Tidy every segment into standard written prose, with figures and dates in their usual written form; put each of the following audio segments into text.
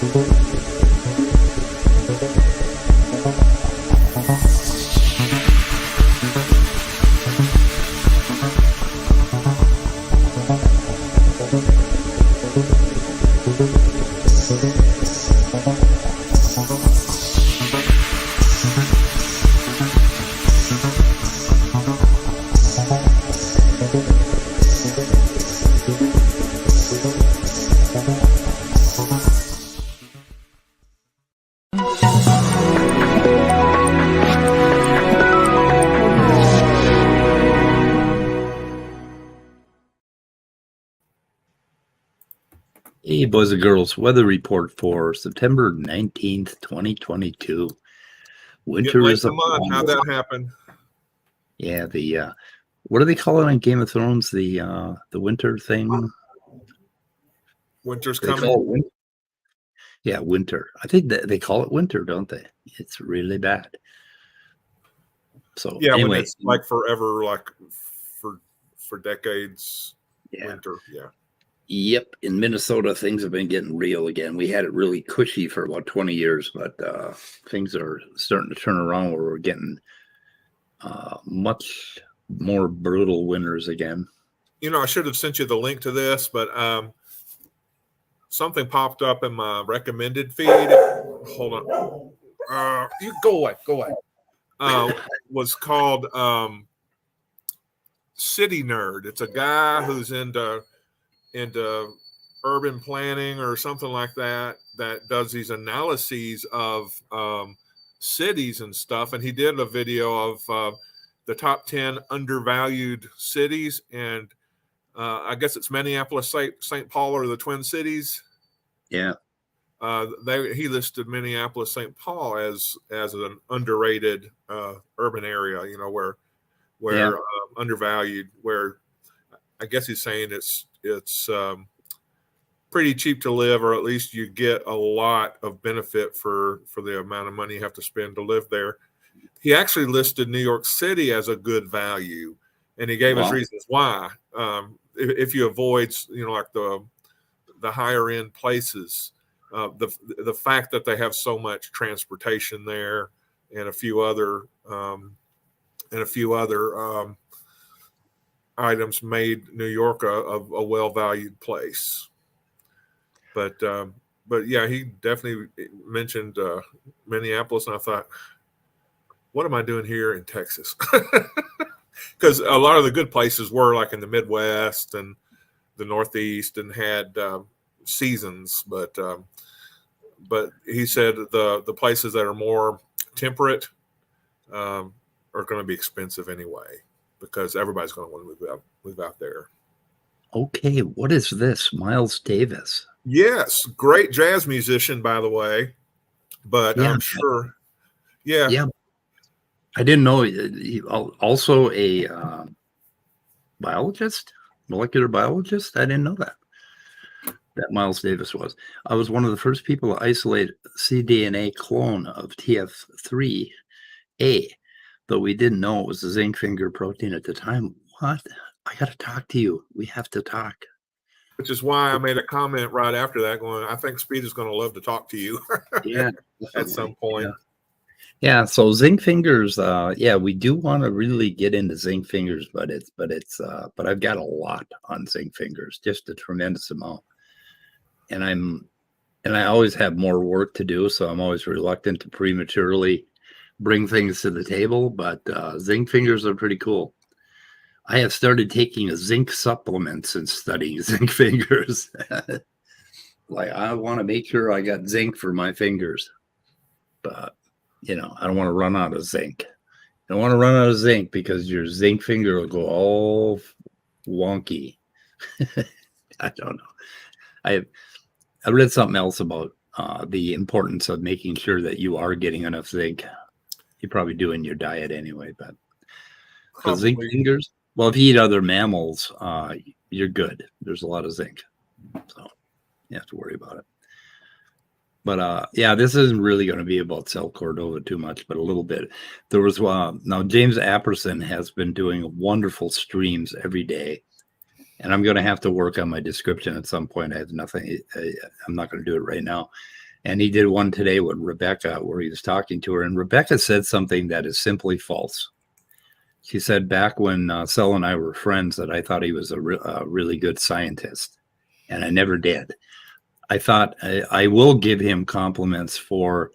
Hey, boys and girls, weather report for September 19th, 2022. Winter is upon us. How'd that happen? Yeah, what do they call it on Game of Thrones? The winter thing? Winter's They coming. call it winter. Yeah, winter. I think they call it winter, don't they? It's really bad. So Yeah, anyway, when it's like forever, like for decades. Yeah. Winter. Yeah. Yep, in Minnesota, things have been getting real again. We had it really cushy for about 20 years, but things are starting to turn around where we're getting much more brutal winters again. You know, I should have sent you the link to this, but something popped up in my recommended feed. Hold on. You go away. Go away. Was called City Nerd. It's a guy who's into urban planning or something like that does these analyses of cities and stuff. And he did a video of the top 10 undervalued cities. And I guess it's Minneapolis, St. Paul, or the Twin Cities. Yeah. He listed Minneapolis, St. Paul as an underrated urban area, you know, where undervalued, where I guess he's saying it's pretty cheap to live, or at least you get a lot of benefit for the amount of money you have to spend to live there. He actually listed New York City as a good value, and he gave us reasons why. If you avoid, you know, like the higher end places, the fact that they have so much transportation there, and a few other items made New York a well-valued place. But yeah, he definitely mentioned Minneapolis, and I thought, what am I doing here in Texas? Because a lot of the good places were like in the Midwest and the Northeast and had seasons, but he said the places that are more temperate are going to be expensive anyway, because everybody's going to want to move out there. Okay, what is this? Miles Davis. Yes, great jazz musician, by the way. But yeah, I'm sure. Yeah. Yeah. I didn't know he also a biologist, molecular biologist. I didn't know that Miles Davis was. I was one of the first people to isolate cDNA clone of TF3A, though we didn't know it was a zinc finger protein at the time. What? I got to talk to you. We have to talk. Which is why I made a comment right after that going, I think Speed is going to love to talk to you. Yeah. At some point. Yeah. So zinc fingers, we do want to really get into zinc fingers, but I've got a lot on zinc fingers, just a tremendous amount. And I always have more work to do, so I'm always reluctant to prematurely bring things to the table, but zinc fingers are pretty cool. I have started taking a zinc supplement since studying zinc fingers. Like, I want to make sure I got zinc for my fingers, but you know, I don't want to run out of zinc. I don't want to run out of zinc because your zinc finger will go all wonky. I don't know. I read something else about the importance of making sure that you are getting enough zinc. You probably do in your diet anyway, but zinc fingers. Well, if you eat other mammals, you're good. There's a lot of zinc, so you have to worry about it. But this isn't really going to be about Sal Cordova too much, but a little bit. There was now James Apperson has been doing wonderful streams every day, and I'm going to have to work on my description at some point. I have nothing. I'm not going to do it right now. And he did one today with Rebecca where he was talking to her. And Rebecca said something that is simply false. She said back when Sal and I were friends that I thought he was a really good scientist. And I never did. I thought I will give him compliments for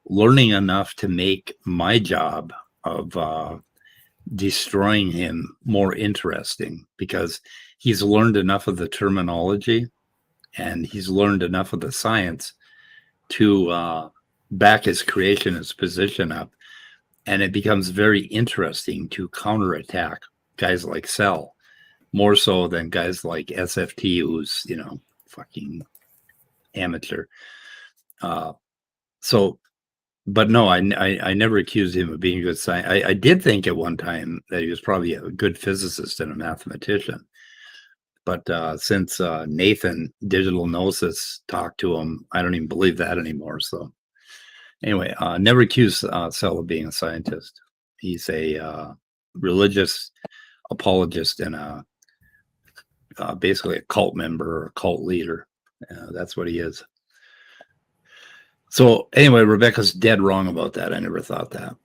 learning enough to make my job of destroying him more interesting, because he's learned enough of the terminology and he's learned enough of the science to back his creationist position up. And it becomes very interesting to counterattack guys like Sal, more so than guys like SFT, who's, fucking amateur. But no, I never accused him of being a good scientist. I did think at one time that he was probably a good physicist and a mathematician. But since Nathan, Digital Gnosis, talked to him, I don't even believe that anymore. So anyway, never accused Sal of being a scientist. He's a religious apologist and basically a cult member or a cult leader. That's what he is. So anyway, Rebecca's dead wrong about that. I never thought that.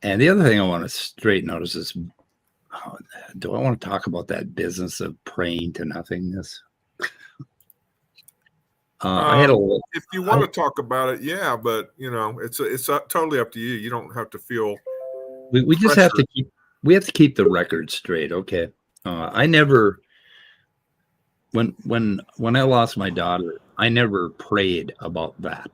And the other thing I want to straighten out is this. Do I want to talk about that business of praying to nothingness? I had a. If you want to talk about it, yeah, but it's totally up to you. You don't have to feel. We just have to keep. We have to keep the record straight. Okay. I never. When I lost my daughter, I never prayed about that.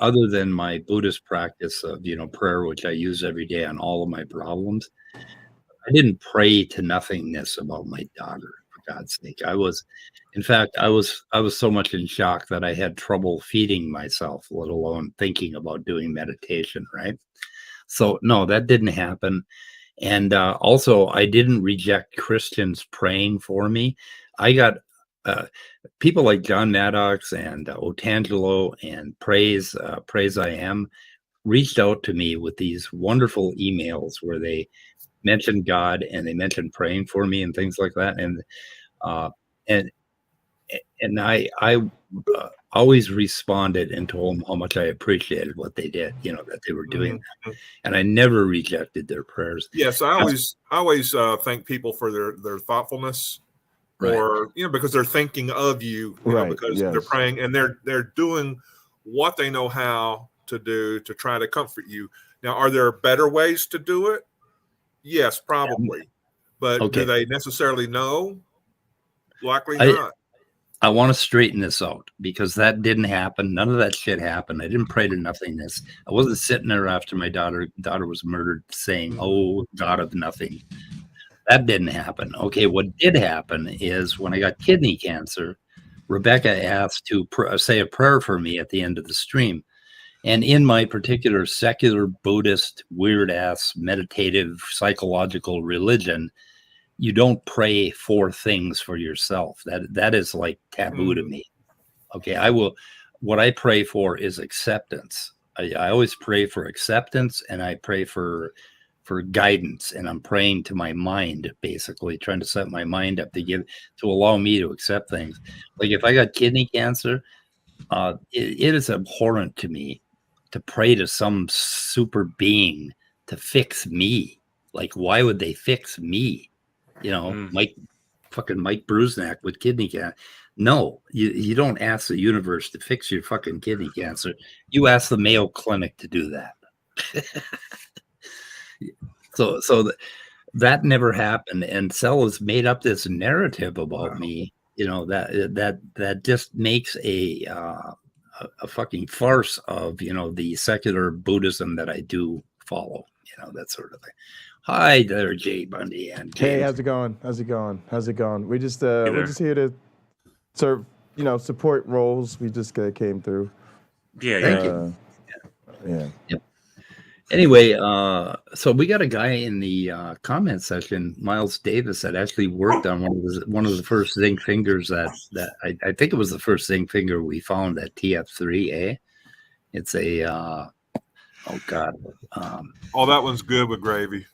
Other than my Buddhist practice of prayer, which I use every day on all of my problems, I didn't pray to nothingness about my daughter. For God's sake, in fact, I was so much in shock that I had trouble feeding myself, let alone thinking about doing meditation. Right? So no, that didn't happen. And also, I didn't reject Christians praying for me. I got. People like John Maddox and Otangelo and Praise I Am reached out to me with these wonderful emails where they mentioned God and they mentioned praying for me and things like that. And I always responded and told them how much I appreciated what they did, that they were doing that. And I never rejected their prayers. Yes, I always thank people for their thoughtfulness. Right. Or because they're thinking of you, because they're praying and they're doing what they know how to do to try to comfort you. Now, are there better ways to do it? Yes, probably. But do they necessarily know? Likely not. I want to straighten this out because that didn't happen. None of that shit happened. I didn't pray to nothingness. I wasn't sitting there after my daughter was murdered saying, "Oh, God of nothing." That didn't happen. Okay, what did happen is when I got kidney cancer, Rebecca asked to say a prayer for me at the end of the stream. And in my particular secular Buddhist, weird-ass, meditative, psychological religion, you don't pray for things for yourself. That is like taboo to me. Okay, what I pray for is acceptance. I always pray for acceptance, and I pray for guidance, and I'm praying to my mind, basically trying to set my mind up to allow me to accept things. Like if I got kidney cancer, it is abhorrent to me to pray to some super being to fix me. Like, why would they fix me? Mike Brusnak with kidney cancer. No, you don't ask the universe to fix your fucking kidney cancer. You ask the Mayo Clinic to do that. So that never happened, and Sal has made up this narrative about me, that just makes a fucking farce of the secular Buddhism that I do follow, that sort of thing. Hi there, Jay Bundy and James. Hey, how's it going? We're just here to serve, support roles. We just came through. Yeah, thank you. Yeah. Yep. Anyway, so we got a guy in the comment section, Miles Davis, that actually worked on one of the first zinc fingers that I think it was the first zinc finger we found at TF3A. It's a oh god, that one's good with gravy.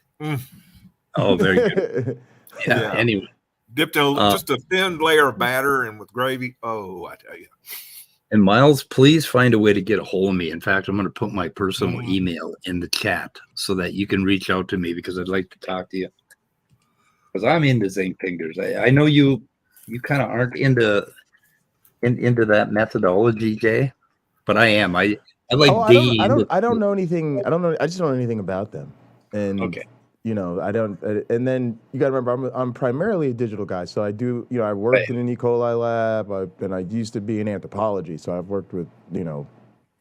Oh, very good. Yeah. Anyway, dipped in just a thin layer of batter and with gravy. Oh, I tell you. And Miles, please find a way to get a hold of me. In fact, I'm going to put my personal email in the chat so that you can reach out to me because I'd like to talk to you. Because I'm into zinc fingers. I know you kind of aren't into that methodology, Jay, but I am. I like digging into. I don't know anything. I just don't know anything about them. And Okay. I don't. And then you got to remember, I'm primarily a digital guy. So I do. I worked in an E. coli lab, and I used to be in anthropology. So I've worked with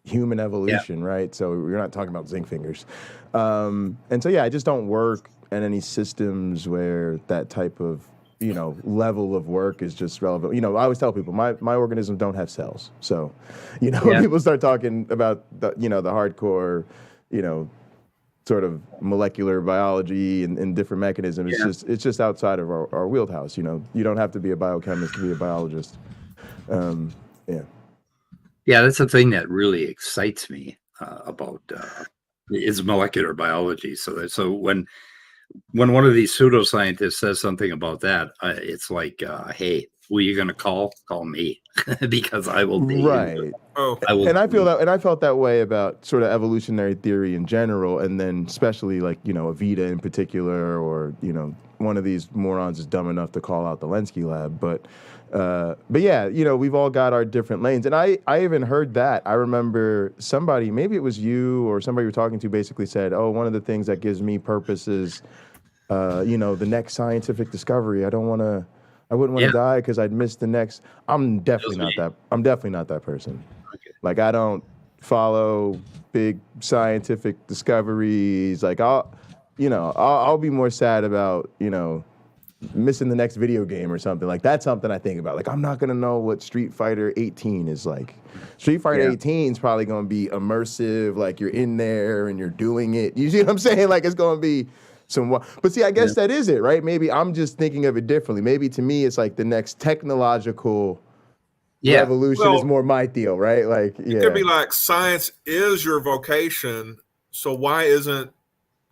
human evolution, right? So we're not talking about zinc fingers. And so I just don't work in any systems where that type of level of work is just relevant. I always tell people my organisms don't have cells. So, when people start talking about the hardcore, sort of molecular biology and different mechanisms, it's just outside of our wheelhouse. You don't have to be a biochemist to be a biologist. Yeah, that's the thing that really excites me about is molecular biology. So when one of these pseudoscientists says something about that, it's like, hey, who are you going to call? Call me because I will be right. And I felt that way about sort of evolutionary theory in general, and then especially like Avita in particular, or one of these morons is dumb enough to call out the Lenski lab, but yeah, we've all got our different lanes, and I even heard that. I remember somebody, maybe it was you or somebody you were talking to, basically said, "Oh, one of the things that gives me purpose is, the next scientific discovery. I wouldn't want to die because I'd miss the next." I'm definitely not that person. Okay. Like, I don't follow big scientific discoveries. Like, I'll be more sad about missing the next video game or something. Like, that's something I think about. Like, I'm not gonna know what Street Fighter 18 is like. Street Fighter 18 is probably gonna be immersive. Like, you're in there and you're doing it. You see what I'm saying? Like, it's gonna be but see, I guess that is it, right? Maybe I'm just thinking of it differently. Maybe to me, it's like the next technological revolution is more my deal, right? Like, it could be like science is your vocation, so why isn't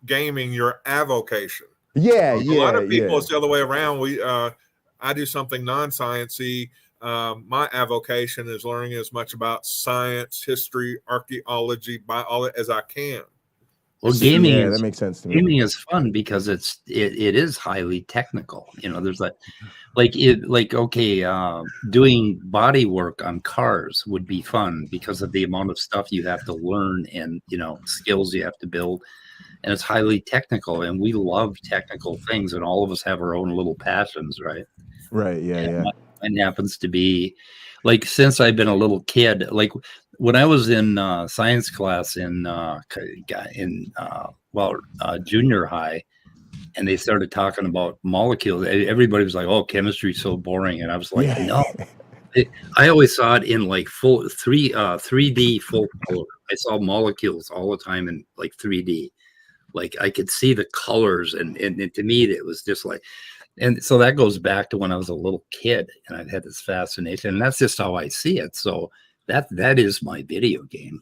gaming your avocation? A lot of people, it's the other way around. I do something non-sciencey. My avocation is learning as much about science, history, archaeology, biology as I can. Well, gaming that makes sense to me. Gaming is fun because it is highly technical. There's doing body work on cars would be fun because of the amount of stuff you have to learn and skills you have to build, and it's highly technical. And we love technical things, and all of us have our own little passions, right? Right. Yeah. Mine happens to be, like, since I've been a little kid, like when I was in science class in junior high, and they started talking about molecules, everybody was like, "Oh, chemistry's so boring," and I was like, "No." I always saw it in like full 3D full color. I saw molecules all the time in like 3D. Like, I could see the colors, and to me it was just like. And so that goes back to when I was a little kid, and I've had this fascination, and that's just how I see it. So that is my video game,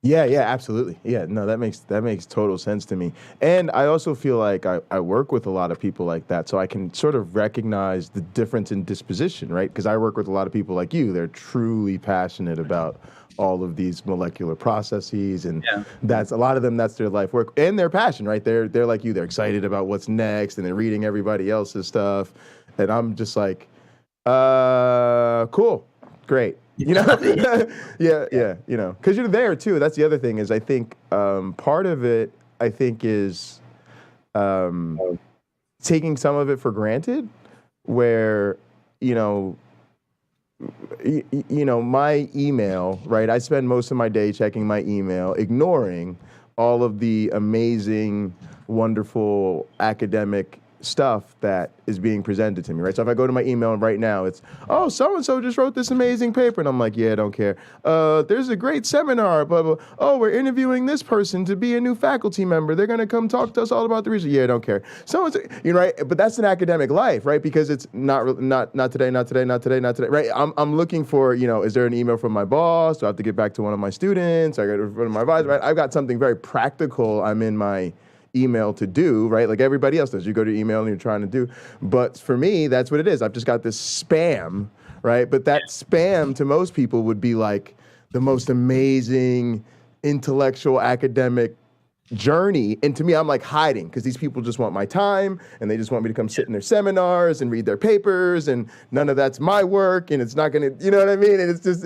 Yeah, absolutely. Yeah, no, that makes total sense to me. And I also feel like I work with a lot of people like that, so I can sort of recognize the difference in disposition, right? Because I work with a lot of people like you. They're truly passionate about all of these molecular processes, and that's a lot of them. That's their life work and their passion, right? They're like you. They're excited about what's next, and they're reading everybody else's stuff. And I'm just like, cool, great. Yeah, because you're there too. That's the other thing is I think part of it is taking some of it for granted, where my email, right? I spend most of my day checking my email, ignoring all of the amazing, wonderful academic stuff that is being presented to me, right? So if I go to my email right now, it's, "Oh, so-and-so just wrote this amazing paper." And I'm like, "Yeah, I don't care. There's a great seminar, blah, blah. Oh, we're interviewing this person to be a new faculty member. They're going to come talk to us all about the research." "Yeah, I don't care." So, right? But that's an academic life, right? Because it's not today, right? I'm looking for, is there an email from my boss? Do I have to get back to one of my students? I got to refer to my advisor, right? I've got something very practical I'm in my email to do, right? Like everybody else does. You go to email and you're trying to do. But for me, that's what it is. I've just got this spam, right? But that spam to most people would be like the most amazing intellectual academic journey. And to me, I'm like hiding because these people just want my time and they just want me to come sit in their seminars and read their papers, and none of that's my work, and it's not gonna, you know what I mean? And it's just,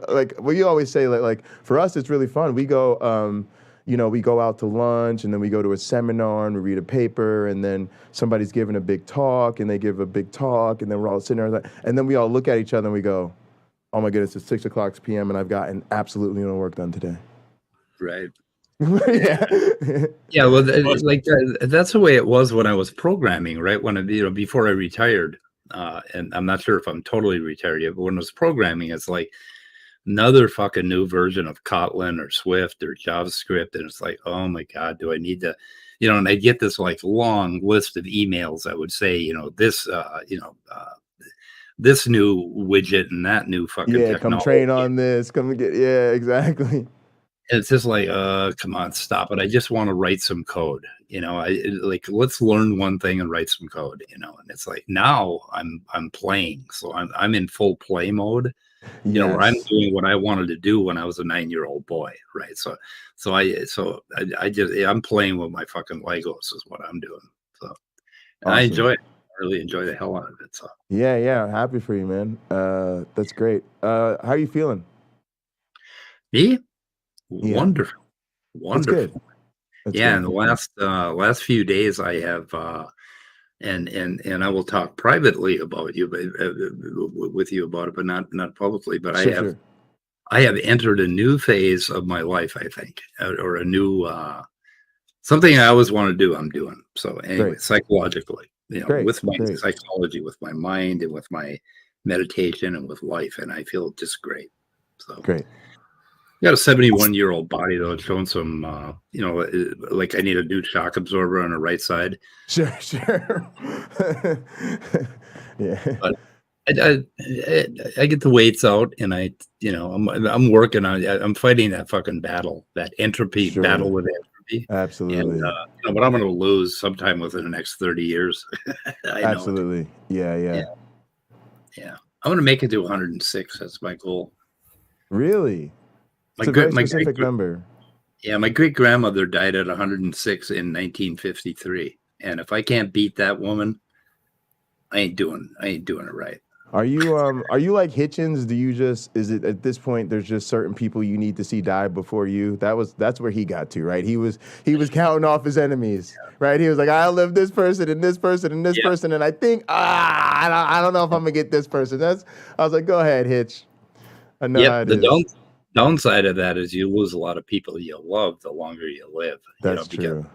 like what you always say, like for us, it's really fun. We go, we go out to lunch and then we go to a seminar and we read a paper, and then somebody's giving a big talk and they give a big talk, and then we're all sitting there and then we all look at each other and we go, oh my goodness, it's 6 o'clock p.m. and I've gotten absolutely no work done today. Right. Yeah. Yeah. Well, that's the way it was when I was programming, right? When before I retired, and I'm not sure if I'm totally retired yet, but when I was programming, it's like another fucking new version of Kotlin or Swift or JavaScript, and it's like, oh my God, do I need to, and I get this like long list of emails that would say, this new widget and that new fucking technology. Come train on this. Come and get, exactly. And it's just like, come on, stop it. I just want to write some code. Let's learn one thing and write some code, and it's like now I'm playing. So I'm in full play mode, where I'm doing what I wanted to do when I was a 9-year-old boy. Right. I'm playing with my fucking Legos is what I'm doing. So awesome. I enjoy it. I really enjoy the hell out of it. So yeah. Happy for you, man. That's great. How are you feeling? Me? Wonderful. That's good. In the last few days I have and I will talk privately about you, with you about it, but not publicly. But I have entered a new phase of my life, I think, or a new something I always want to do. I'm doing. So anyway, psychologically, with my psychology, with my mind, and with my meditation, and with life, and I feel just great. So great. Got a 71-year-old body though. It's showing some, like I need a new shock absorber on the right side. Sure. Yeah. But I get the weights out, and I'm working on. I'm fighting that fucking battle, that entropy battle with entropy. Absolutely. And, but I'm going to lose sometime within the next 30 years. Absolutely. Yeah. I'm going to make it to 106. That's my goal. Really? It's a very specific number. Yeah, my great grandmother died at 106 in 1953, and if I can't beat that woman, I ain't doing it right. Are you like Hitchens? Is it at this point there's just certain people you need to see die before you? That's where he got to, right? He was counting off his enemies, right? He was like, I'll live this person and this person and this person, and I think I don't know if I'm gonna get this person. I was like, go ahead, Hitch. I know how it is. Downside of that is you lose a lot of people you love the longer you live. That's true.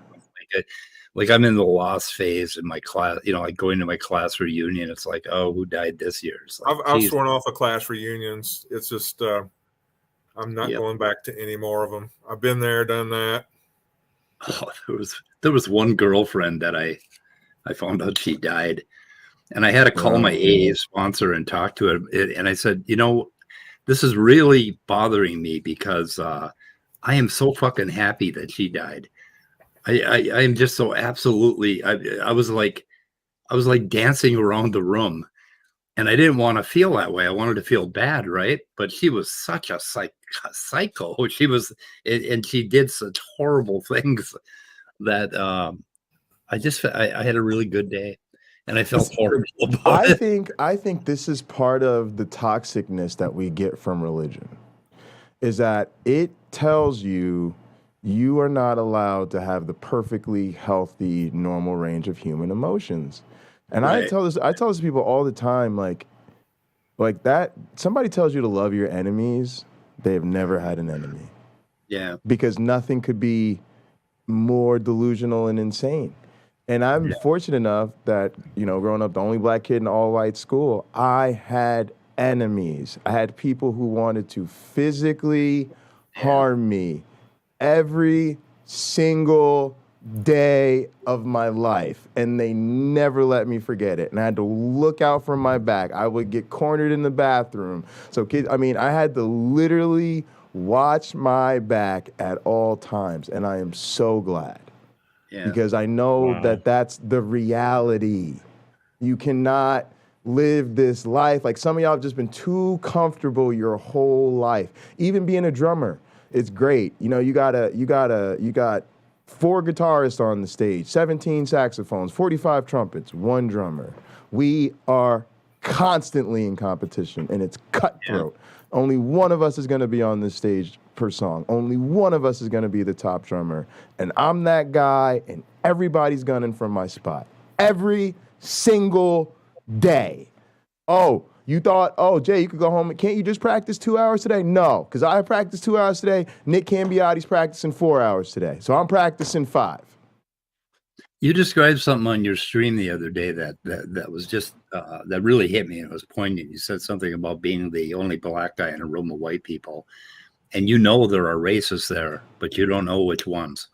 Like I'm in the loss phase in my class, like going to my class reunion. It's like, oh, who died this year? Like, I've sworn off of class reunions. It's just, I'm not going back to any more of them. I've been there, done that. Oh, there was one girlfriend that I found out she died, and I had to call my AA sponsor and talk to her. And I said, this is really bothering me because I am so fucking happy that she died. I am just so absolutely. I was like dancing around the room, and I didn't want to feel that way. I wanted to feel bad, right? But she was such a psycho. She was, and she did such horrible things that I had a really good day. And I felt horrible about it. I think this is part of the toxicness that we get from religion, is that it tells you are not allowed to have the perfectly healthy, normal range of human emotions. And I tell this to people all the time, like that. Somebody tells you to love your enemies, they have never had an enemy. Yeah. Because nothing could be more delusional and insane. And I'm fortunate enough that, growing up the only black kid in all white school, I had enemies. I had people who wanted to physically harm me every single day of my life. And they never let me forget it. And I had to look out for my back. I would get cornered in the bathroom. So I had to literally watch my back at all times. And I am so glad. Because I know that that's the reality. You cannot live this life. Like some of y'all have just been too comfortable your whole life. Even being a drummer, it's great. You know, you got 4 guitarists on the stage, 17 saxophones, 45 trumpets, 1 drummer. We are constantly in competition, and it's cutthroat. Yeah. Only one of us is going to be on this stage per song. Only one of us is going to be the top drummer. And I'm that guy, and everybody's gunning from my spot. Every single day. Oh, you thought, oh, Jay, you could go home. Can't you just practice 2 hours today? No, because I practiced 2 hours today. Nick Cambiotti's practicing 4 hours today. So I'm practicing 5. You described something on your stream the other day that was just that really hit me, and it was poignant. You said something about being the only black guy in a room of white people, and you know there are racists there, but you don't know which ones.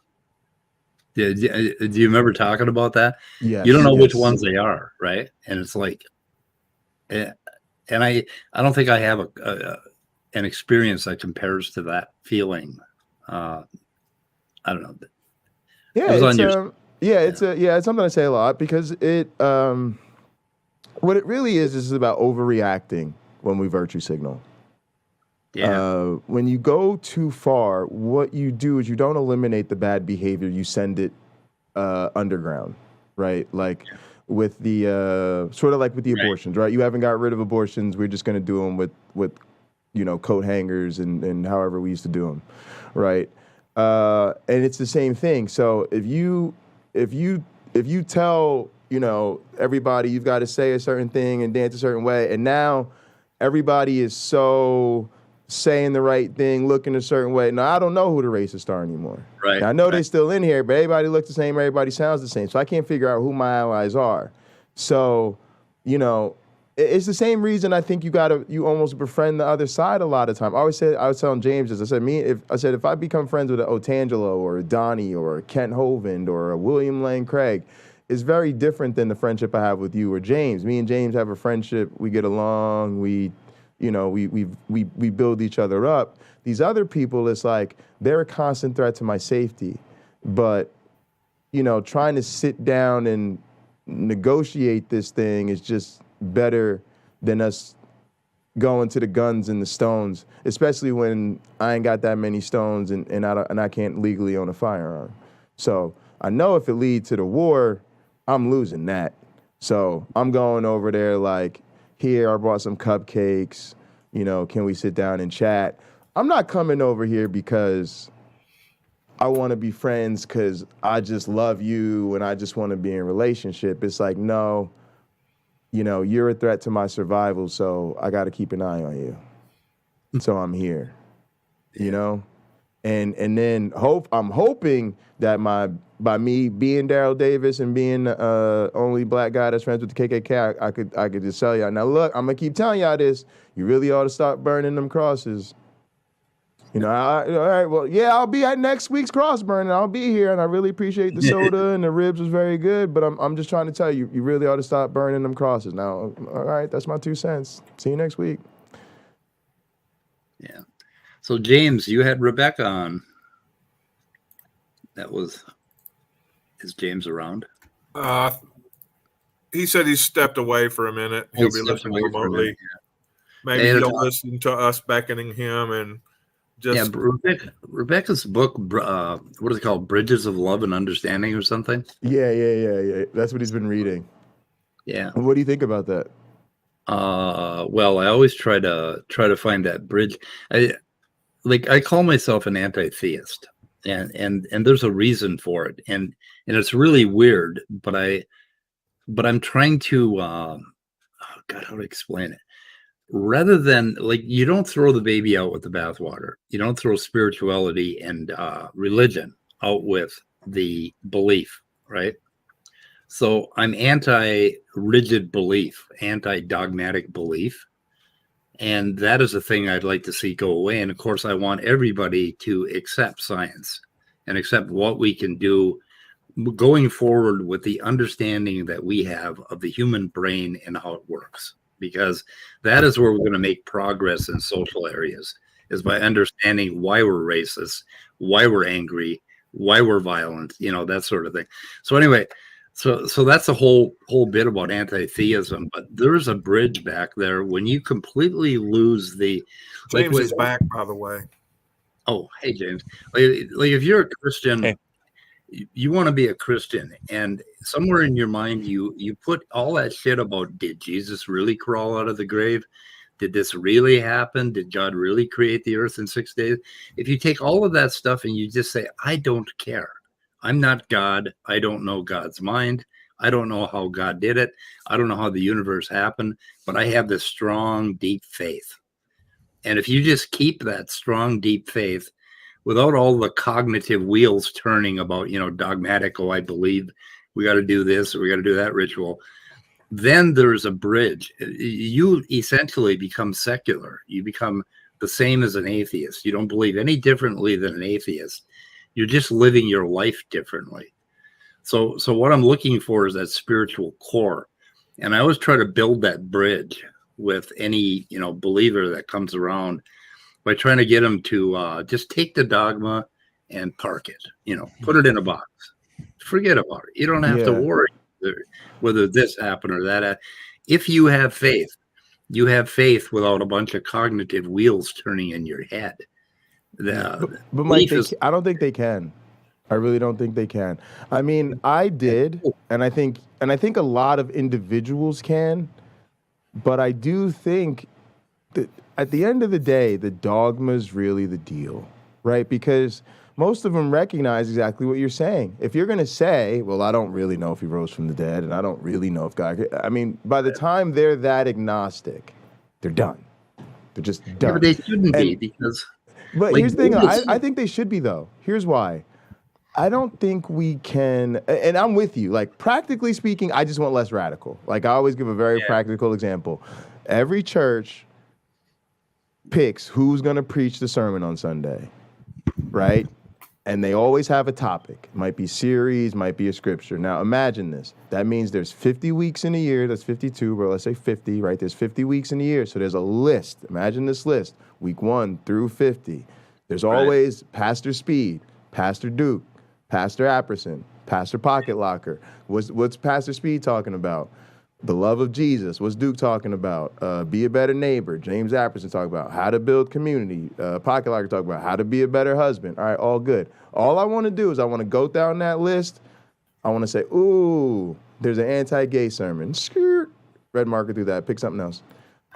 Do you remember talking about that? Yes. You don't know which ones they are, right? And it's like, and I don't think I have an experience that compares to that feeling. I don't know. Yeah, it's something I say a lot, because it what it really is about overreacting when we virtue signal. Yeah. When you go too far, what you do is you don't eliminate the bad behavior, you send it underground, right? Like with the sort of like with the abortions, right? You haven't got rid of abortions. We're just going to do them with you know, coat hangers and however we used to do them, right? And it's the same thing. So if you tell, you know, everybody you've got to say a certain thing and dance a certain way, and now everybody is so saying the right thing, looking a certain way. Now, I don't know who the racists are anymore. Right. Now, I know they're still in here, but everybody looks the same, everybody sounds the same. So I can't figure out who my allies are. So, you know, it's the same reason I think you almost befriend the other side a lot of time. I was telling James this. I said, if I become friends with an Otangelo or a Donnie or a Kent Hovind or a William Lane Craig, it's very different than the friendship I have with you or James. Me and James have a friendship. We get along. We build each other up. These other people, it's like they're a constant threat to my safety. But, you know, trying to sit down and negotiate this thing is just better than us going to the guns and the stones, especially when I ain't got that many stones and I can't legally own a firearm. So I know if it leads to the war, I'm losing that. So I'm going over there like, here, I brought some cupcakes, you know, can we sit down and chat? I'm not coming over here because I want to be friends because I just love you and I just want to be in a relationship. It's like, no, you know, you're a threat to my survival, so I got to keep an eye on you. So I'm here, you know? And then I'm hoping that by me being Daryl Davis and being the only black guy that's friends with the KKK, I could just tell y'all. Now look, I'm gonna keep telling y'all this. You really ought to stop burning them crosses. You know, all right, well, yeah, I'll be at next week's cross burning. I'll be here, and I really appreciate the soda and the ribs was very good. But I'm just trying to tell you, you really ought to stop burning them crosses. Now, all right, that's my 2 cents. See you next week. Yeah. So, James, you had Rebecca on. Is James around? He said he stepped away for a minute. He'll be listening remotely. Maybe he'll listen to us beckoning him and just. Yeah, Rebecca's book, what is it called? Bridges of Love and Understanding or something? Yeah. That's what he's been reading. Yeah. What do you think about that? Well, I always try to find that bridge. I call myself an anti-theist, and there's a reason for it, and it's really weird, but I'm trying to oh God, how to explain it? Rather than, like, you don't throw the baby out with the bathwater. You don't throw spirituality and religion out with the belief, right? So I'm anti-rigid belief, anti-dogmatic belief. And that is a thing I'd like to see go away. And of course, I want everybody to accept science and accept what we can do going forward with the understanding that we have of the human brain and how it works. Because that is where we're going to make progress in social areas, is by understanding why we're racist, why we're angry, why we're violent, you know, that sort of thing. So anyway, So that's a whole bit about anti-theism, but there's a bridge back there when you completely lose the James is back, by the way. Oh, hey James. Like if you're a Christian, Hey. you want to be a Christian, and somewhere in your mind you put all that shit about, did Jesus really crawl out of the grave? Did this really happen? Did God really create the earth in 6 days? If you take all of that stuff and you just say, I don't care. I'm not God. I don't know God's mind. I don't know how God did it. I don't know how the universe happened, but I have this strong, deep faith. And if you just keep that strong, deep faith without all the cognitive wheels turning about, dogmatic, oh, I believe we got to do this or we got to do that ritual, then there's a bridge. You essentially become secular. You become the same as an atheist. You don't believe any differently than an atheist. You're just living your life differently. So what I'm looking for is that spiritual core. And I always try to build that bridge with any, believer that comes around by trying to get them to just take the dogma and park it, put it in a box. Forget about it. You don't have to worry whether this happened or that. If you have faith without a bunch of cognitive wheels turning in your head. But Mike, I don't think they can. I really don't think they can. I mean, I did, and I think a lot of individuals can, but I do think that at the end of the day, the dogma is really the deal, right? Because most of them recognize exactly what you're saying. If you're going to say, well, I don't really know if he rose from the dead, and I don't really know if God could, I mean, by the time they're that agnostic, they're done. They're just done. Yeah, but they shouldn't be, because... But here's the thing, I think they should be, though. Here's why. I don't think we can, and I'm with you, like, practically speaking, I just want less radical. Like, I always give a very practical example. Every church picks who's going to preach the sermon on Sunday, right? And they always have a topic. It might be series, might be a scripture. Now, imagine this. That means there's 50 weeks in a year. That's 52, but let's say 50, right? There's 50 weeks in a year. So there's a list. Imagine this list, week 1 through 50. There's always Pastor Speed, Pastor Duke, Pastor Apperson, Pastor Pocket Locker. What's Pastor Speed talking about? The love of Jesus. What's Duke talking about? Be a better neighbor. James Apperson talking about how to build community. Pocket Locker talking about how to be a better husband. All right, all good. All I want to do is I want to go down that list. I want to say, ooh, there's an anti-gay sermon. Skirt. Red marker through that. Pick something else.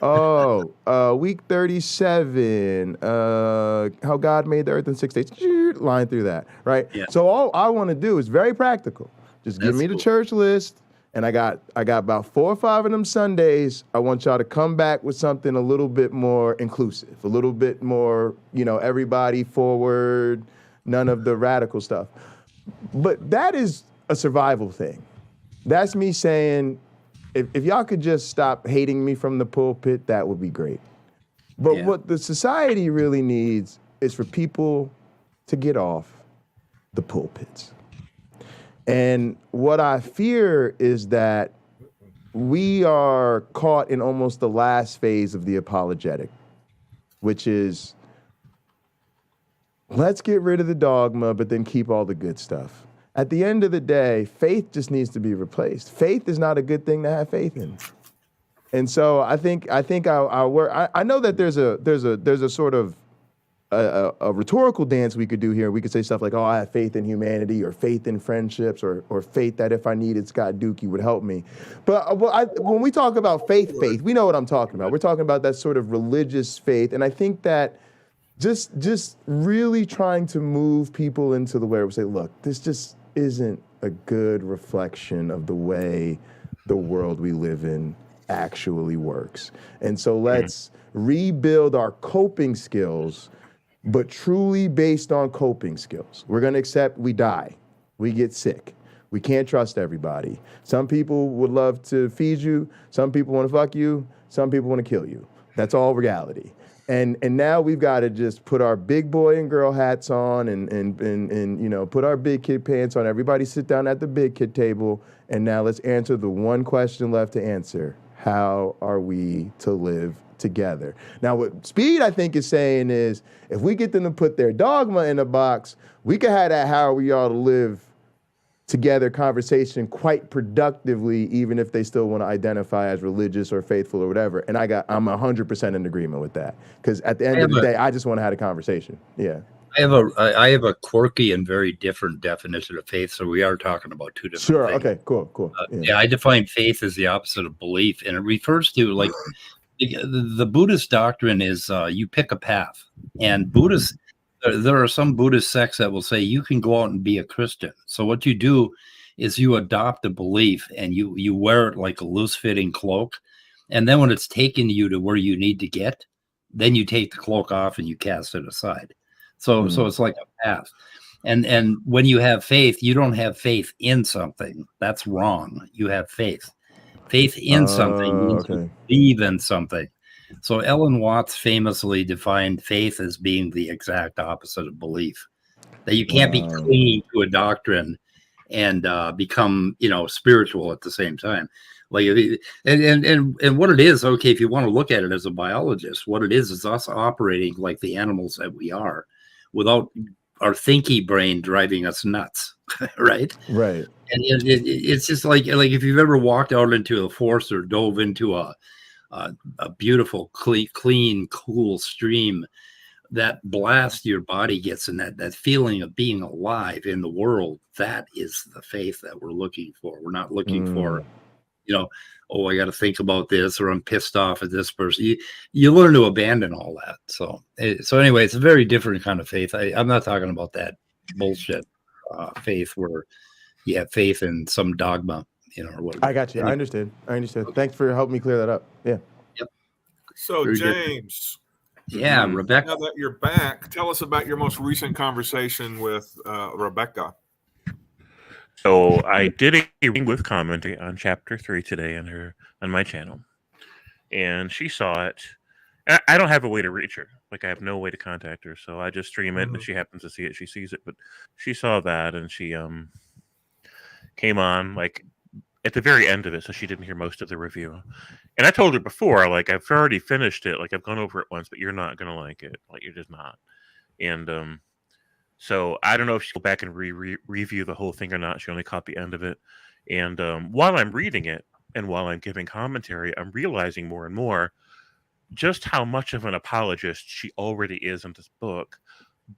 Oh, week 37. How God made the earth in 6 days. Line through that. Right. Yeah. So all I want to do is very practical. Just give me the church list. And I got about 4 or 5 of them Sundays. I want y'all to come back with something a little bit more inclusive, a little bit more, everybody forward, none of the radical stuff. But that is a survival thing. That's me saying, if y'all could just stop hating me from the pulpit, that would be great. But what the society really needs is for people to get off the pulpits. And what I fear is that we are caught in almost the last phase of the apologetic, which is, let's get rid of the dogma, but then keep all the good stuff. At the end of the day, faith just needs to be replaced. Faith is not a good thing to have faith in. And so I think our work, I know that there's a sort of a rhetorical dance we could do here. We could say stuff like, oh, I have faith in humanity, or faith in friendships, or faith that if I needed Scott Dookie would help me. But when we talk about faith, we know what I'm talking about. We're talking about that sort of religious faith. And I think that just really trying to move people into the way we say, look, this just isn't a good reflection of the way the world we live in actually works. And so let's rebuild our coping skills, but truly based on coping skills. We're going to accept we die. We get sick. We can't trust everybody. Some people would love to feed you. Some people want to fuck you. Some people want to kill you. That's all reality. And now we've got to just put our big boy and girl hats on and put our big kid pants on. Everybody sit down at the big kid table. And now let's answer the one question left to answer. How are we to live together? Now, what Speed, I think, is saying is, if we get them to put their dogma in a box, we can have that how are we all to live together conversation quite productively, even if they still want to identify as religious or faithful or whatever. And I'm 100% in agreement with that, because at the end of the day, I just want to have a conversation. Yeah. I have a quirky and very different definition of faith. So we are talking about two different Sure. things. Okay. Cool. Yeah, I define faith as the opposite of belief, and it refers to like the Buddhist doctrine is you pick a path, and Buddhists. There are some Buddhist sects that will say you can go out and be a Christian. So what you do is you adopt a belief and you wear it like a loose-fitting cloak, and then when it's taking you to where you need to get, then you take the cloak off and you cast it aside. So it's like a path. And when you have faith, you don't have faith in something. That's wrong. You have faith. Faith in something means you believe in something. So Ellen Watts famously defined faith as being the exact opposite of belief. That you can't be clinging to a doctrine and become, spiritual at the same time. Like, and what it is, okay, if you want to look at it as a biologist, what it is us operating like the animals that we are, without our thinky brain driving us nuts, right? Right. And it's just like if you've ever walked out into a forest or dove into a beautiful, clean, cool stream, that blast your body gets, and that feeling of being alive in the world, that is the faith that we're looking for. We're not looking for, oh, I got to think about this, or I'm pissed off at this person. You learn to abandon all that. So anyway, it's a very different kind of faith. I'm not talking about that bullshit faith where you have faith in some dogma, or whatever. I got you. I understood. Okay. Thanks for helping me clear that up. Yeah. Yep. So Very James. Yeah, Rebecca. Now that you're back, tell us about your most recent conversation with Rebecca. So I did a reading with commentary on chapter 3 today on my channel, and she saw it. I don't have a way to reach her. Like, I have no way to contact her, so I just stream it, and if she happens to see it, she sees it. But she saw that, and she came on like at the very end of it, so she didn't hear most of the review. And I told her before, like, I've already finished it, like, I've gone over it once, but you're not gonna like it, like, you're just not. And so I don't know if she'll go back and review the whole thing or not. She only caught the end of it. And while I'm reading it and while I'm giving commentary, I'm realizing more and more just how much of an apologist she already is in this book.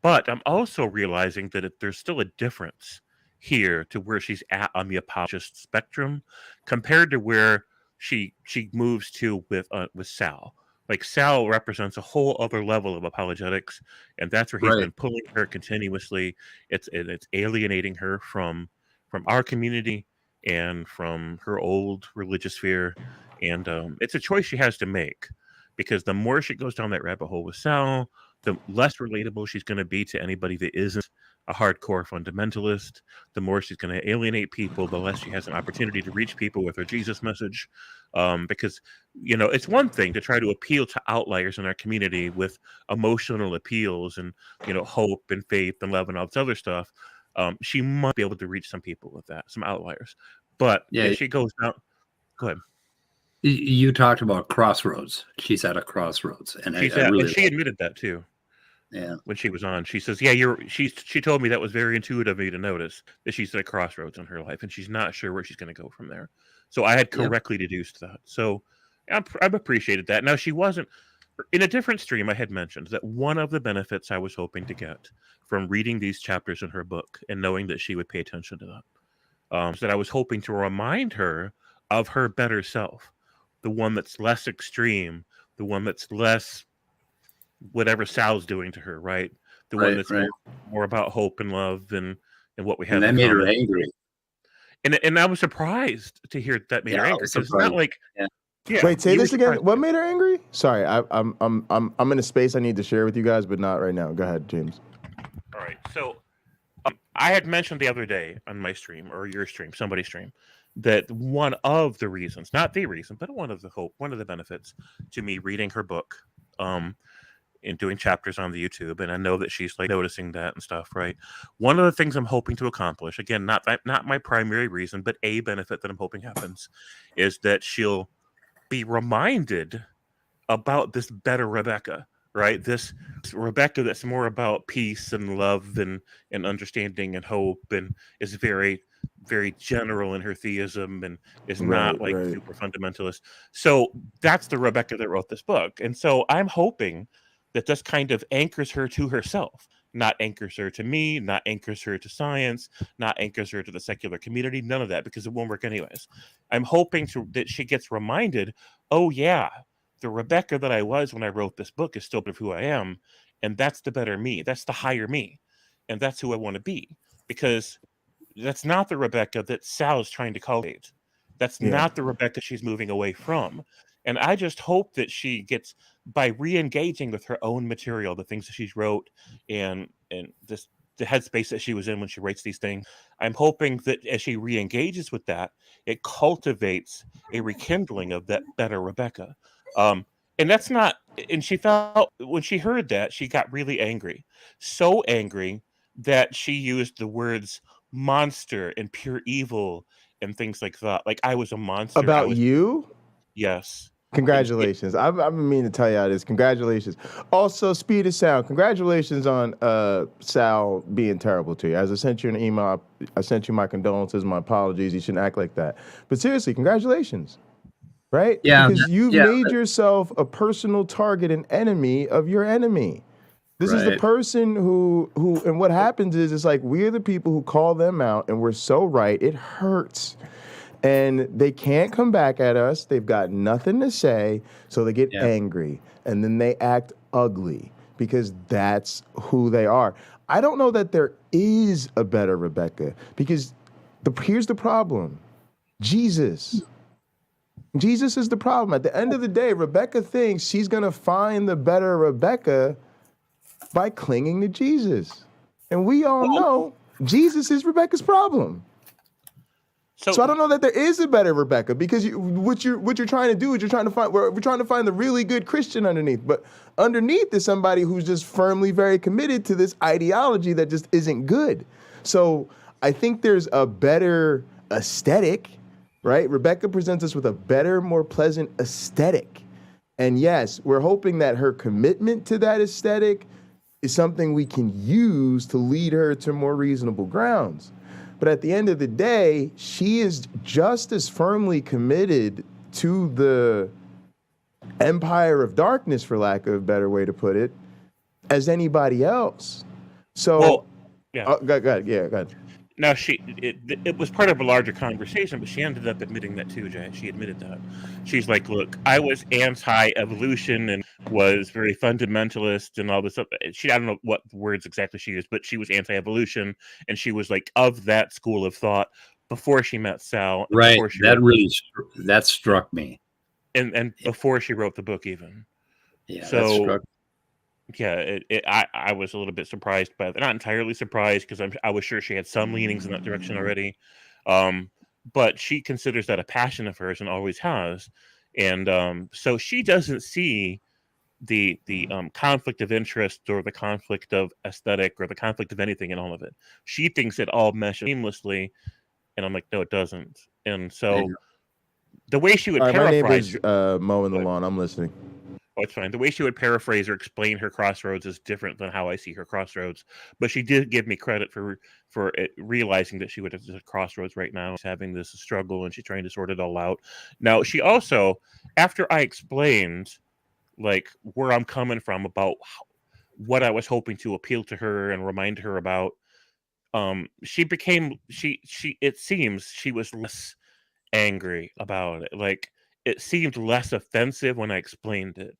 But I'm also realizing that there's still a difference here to where she's at on the apologist spectrum compared to where she moves to with Sal. Like, Sal represents a whole other level of apologetics, and that's where he's been pulling her continuously. It's alienating her from our community and from her old religious sphere, and it's a choice she has to make, because the more she goes down that rabbit hole with Sal, the less relatable she's going to be to anybody that isn't a hardcore fundamentalist. The more she's going to alienate people, the less she has an opportunity to reach people with her Jesus message. Because, it's one thing to try to appeal to outliers in our community with emotional appeals and, hope and faith and love and all this other stuff. She might be able to reach some people with that, some outliers. But if she goes down, go ahead. You talked about crossroads. She's at a crossroads, and she admitted that too. Yeah, when she was on, she says, "Yeah, she told me that was very intuitive of me to notice that she's at a crossroads in her life, and she's not sure where she's going to go from there." So I had correctly deduced that. So I've appreciated that. Now, she wasn't in a different stream. I had mentioned that one of the benefits I was hoping to get from reading these chapters in her book and knowing that she would pay attention to that, is that I was hoping to remind her of her better self, the one that's less extreme, the one that's less whatever Sal's doing to her, right? The one that's more about hope and love and what we have. And that made her angry. And I was surprised to hear that made her angry, because it's not like wait, say this again. What made her angry? Sorry, I'm in a space I need to share with you guys, but not right now. Go ahead, James. All right. So I had mentioned the other day on my stream, or your stream, somebody's stream, that one of the reasons, not the reason, but one of the benefits to me reading her book, and doing chapters on the YouTube, and I know that she's like noticing that and stuff, right? One of the things I'm hoping to accomplish, again, not my primary reason, but a benefit that I'm hoping happens, is that she'll be reminded about this better Rebecca, right? This Rebecca that's more about peace and love and understanding and hope, and is very very general in her theism and is Right, not like right. super fundamentalist. So that's the Rebecca that wrote this book. And so I'm hoping that this kind of anchors her to herself, not anchors her to me, not anchors her to science, not anchors her to the secular community, none of that, because it won't work anyways. I'm hoping that she gets reminded, oh yeah, the Rebecca that I was when I wrote this book is still part of who I am, and that's the better me, that's the higher me, and that's who I want to be, because that's not the Rebecca that Sal is trying to cultivate. That's Yeah. not the Rebecca she's moving away from. And I just hope that she gets, by re-engaging with her own material, the things that she's wrote, and this the headspace that she was in when she writes these things, I'm hoping that as she re-engages with that, it cultivates a rekindling of that better Rebecca. And that's not, and she felt, when she heard that, she got really angry. So angry that she used the words monster and pure evil and things like that. Like, I was a monster. About you? Yes. Congratulations. I've been meaning to tell y'all this. Congratulations. Also, Speed of Sound. Congratulations on Sal being terrible to you. As I sent you an email, I sent you my condolences, my apologies. You shouldn't act like that. But seriously, congratulations. Right? Yeah, Because you've yeah, made yourself a personal target and enemy of your enemy. This is the right. person who, and what happens is, it's like we're the people who call them out, and we're so right, it hurts. And they can't come back at us. They've got nothing to say, so they get Yeah. angry, and then they act ugly because that's who they are. I don't know that there is a better Rebecca, because here's the problem. Jesus is the problem. At the end of the day, Rebecca thinks she's going to find the better Rebecca by clinging to Jesus. And we all know Jesus is Rebecca's problem. So I don't know that there is a better Rebecca, because what you're trying to do is we're trying to find the really good Christian underneath. But underneath is somebody who's just firmly very committed to this ideology that just isn't good. So I think there's a better aesthetic, right? Rebecca presents us with a better, more pleasant aesthetic. And yes, we're hoping that her commitment to that aesthetic is something we can use to lead her to more reasonable grounds. But at the end of the day, she is just as firmly committed to the empire of darkness, for lack of a better way to put it, as anybody else. So, yeah. Go ahead. Now, it was part of a larger conversation, but she ended up admitting that too, Jay. She admitted that. She's like, look, I was anti-evolution and was very fundamentalist and all this stuff. I don't know what words exactly she used, but she was anti-evolution, and she was like of that school of thought before she met Sal. Right. That struck me. And before she wrote the book even. Yeah, so, that struck me. Yeah, I was a little bit surprised by that. Not entirely surprised, because I was sure she had some leanings in that direction already. But she considers that a passion of hers and always has. And so she doesn't see the conflict of interest or the conflict of aesthetic or the conflict of anything in all of it. She thinks it all meshes seamlessly. And I'm like, no, it doesn't. And so the way she would paraphrase... My name is mowing the lawn. I'm listening. Oh, it's fine. The way she would paraphrase or explain her crossroads is different than how I see her crossroads. But she did give me credit for realizing that she would have a crossroads right now. She's having this struggle, and she's trying to sort it all out. Now, she also, after I explained like where I'm coming from about what I was hoping to appeal to her and remind her about, it seems she was less angry about it. Like, it seemed less offensive when I explained it,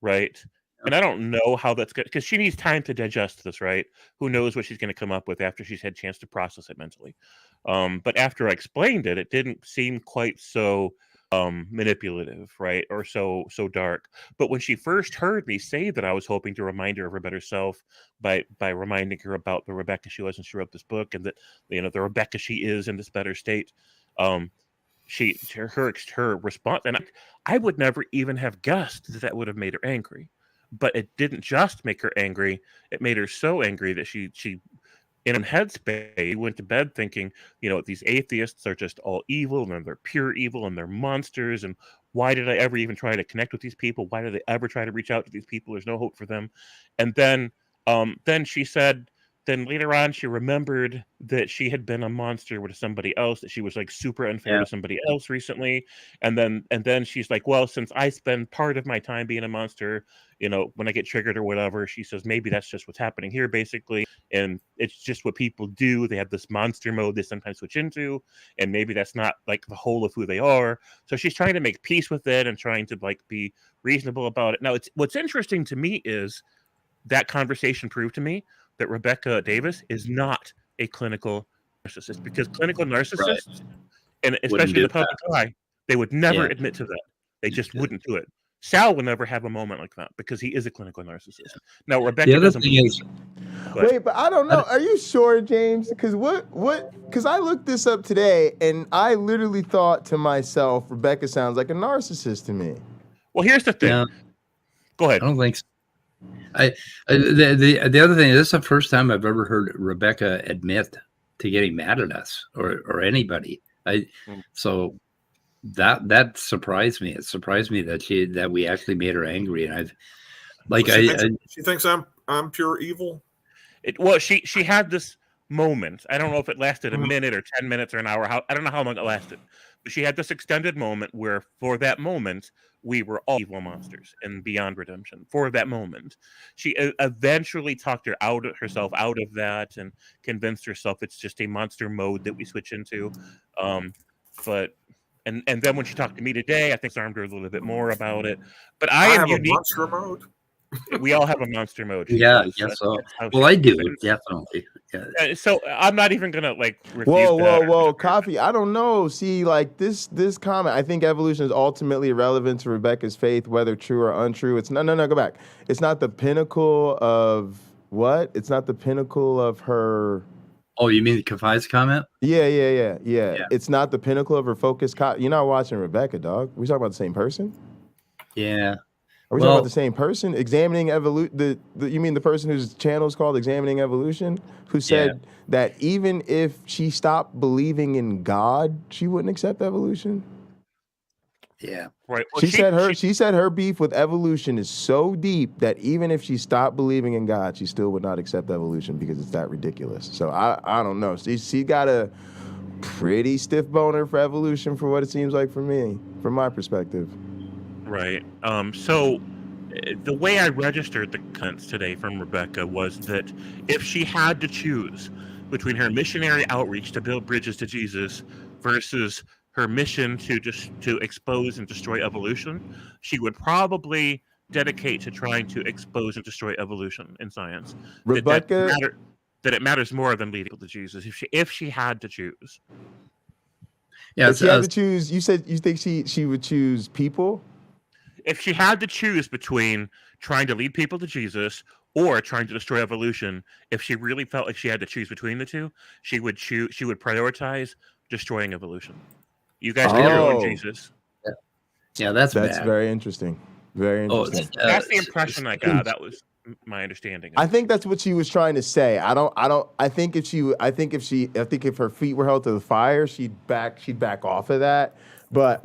right? And I don't know how that's good, because she needs time to digest this, right? Who knows what she's going to come up with after she's had a chance to process it mentally. But after I explained it, it didn't seem quite so manipulative, right? Or so dark. But when she first heard me say that I was hoping to remind her of her better self by reminding her about the Rebecca she was when she wrote this book, and that, the Rebecca she is in this better state, her response, and I would never even have guessed that would have made her angry. But it didn't just make her angry; it made her so angry that she in a headspace went to bed thinking, these atheists are just all evil, and they're pure evil, and they're monsters. And why did I ever even try to connect with these people? Why did they ever try to reach out to these people? There's no hope for them. And then she said, then later on she remembered that she had been a monster with somebody else, that she was like super unfair to somebody else recently, and then she's like, well, since I spend part of my time being a monster, when I get triggered or whatever, she says maybe that's just what's happening here, basically, and it's just what people do. They have this monster mode they sometimes switch into, and maybe that's not like the whole of who they are. So she's trying to make peace with it and trying to like be reasonable about it. Now, what's interesting to me is that conversation proved to me that Rebecca Davis is not a clinical narcissist, because clinical narcissists, and especially in the public eye, they would never admit to that. They just wouldn't do it. Sal would never have a moment like that because he is a clinical narcissist. Now, Rebecca The other doesn't. thing is, wait, but I don't know. Are you sure, James? Because because I looked this up today and I literally thought to myself, Rebecca sounds like a narcissist to me. Well, here's the thing. Yeah. Go ahead. I don't think so. The other thing, this is the first time I've ever heard Rebecca admit to getting mad at us or anybody. So that surprised me. It surprised me that we actually made her angry, and she thinks I'm pure evil. She had this moment. I don't know if it lasted a minute or 10 minutes or an hour. I don't know how long it lasted, but she had this extended moment where, for that moment, we were all evil monsters and beyond redemption. For that moment, she eventually talked herself out of that and convinced herself it's just a monster mode that we switch into. But then when she talked to me today, I think I armed her a little bit more about it. But I am have unique. A monster mode. We all have a monster mode. Yeah, I guess so. Well, I do, definitely. Yeah. So I'm not even gonna refute Whoa, Coffee. I don't know. See, like this comment, I think evolution is ultimately relevant to Rebecca's faith, whether true or untrue. It's no, go back. It's not the pinnacle of what? It's not the pinnacle of her. Oh, you mean the Kafai's comment? Yeah. It's not the pinnacle of her focus. You're not watching Rebecca, dog. We talking about the same person? Yeah. Are we talking about the same person? Examining evolution. You mean the person whose channel is called Examining Evolution, who said that even if she stopped believing in God, she wouldn't accept evolution? Yeah. Right. Well, she said her beef with evolution is so deep that even if she stopped believing in God, she still would not accept evolution because it's that ridiculous. So I don't know. She got a pretty stiff boner for evolution, for what it seems like for me, from my perspective. Right. So the way I registered the comments today from Rebecca was that if she had to choose between her missionary outreach to build bridges to Jesus versus her mission to expose and destroy evolution, she would probably dedicate to trying to expose and destroy evolution in science. Rebecca, that it matters more than leading to Jesus if she had to choose. Yeah, if she had to choose, you said you think she would choose people? If she had to choose between trying to lead people to Jesus or trying to destroy evolution, if she really felt like she had to choose between the two, she would prioritize destroying evolution. You guys can own Jesus. Yeah, that's very interesting. Very interesting. That's the impression I got. That was my understanding. I think that's what she was trying to say. I think if her feet were held to the fire, she'd back off of that. But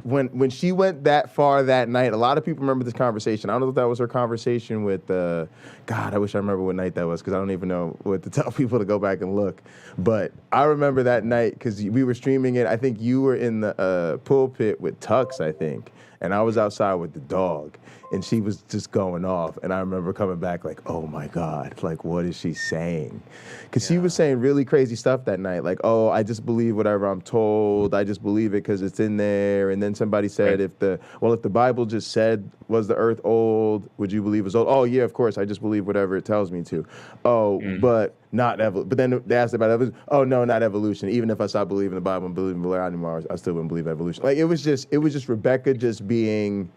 when she went that far that night, a lot of people remember this conversation. I don't know if that was her conversation with God. I wish I remember what night that was, because I don't even know what to tell people to go back and look. But I remember that night because we were streaming it. I think you were in the pulpit with Tux, I think, and I was outside with the dog, and she was just going off. And I remember coming back like, oh my God, like, what is she saying? Because she was saying really crazy stuff that night, like, oh, I just believe whatever I'm told. I just believe it because it's in there. And then somebody said, if the Bible just said, was the earth old, would you believe it was old? Oh yeah, of course, I just believe whatever it tells me to. Oh, but not evolution. But then they asked about evolution. Oh no, not evolution. Even if I stopped believing the Bible and believing in animals, I still wouldn't believe evolution. Like it was just Rebecca just being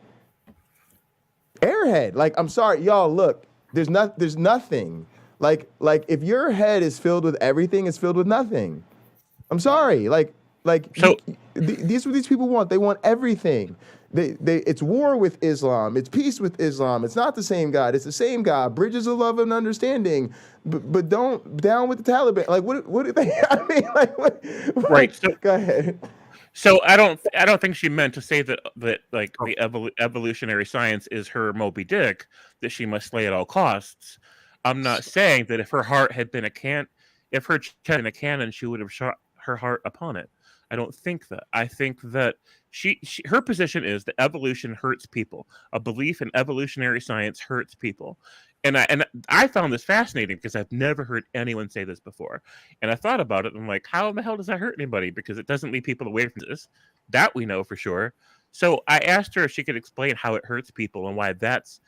airhead. Like, I'm sorry, y'all, look, there's nothing. Like if your head is filled with everything, it's filled with nothing. I'm sorry. So these are what these people want. They want everything. It's war with Islam. It's peace with Islam. It's not the same God. It's the same God. Bridges of love and understanding. But don't down with the Taliban. Like what do they? I mean, like what? Right. So, go ahead. So I don't think she meant to say that like the evolutionary science is her Moby Dick that she must slay at all costs. I'm not saying that if her heart had been if her chest had been a cannon, she would have shot her heart upon it. I don't think that. I think that her position is that evolution hurts people. A belief in evolutionary science hurts people. And I found this fascinating because I've never heard anyone say this before. And I thought about it and I'm like, how in the hell does that hurt anybody? Because it doesn't lead people away from this. That we know for sure. So I asked her if she could explain how it hurts people and why that's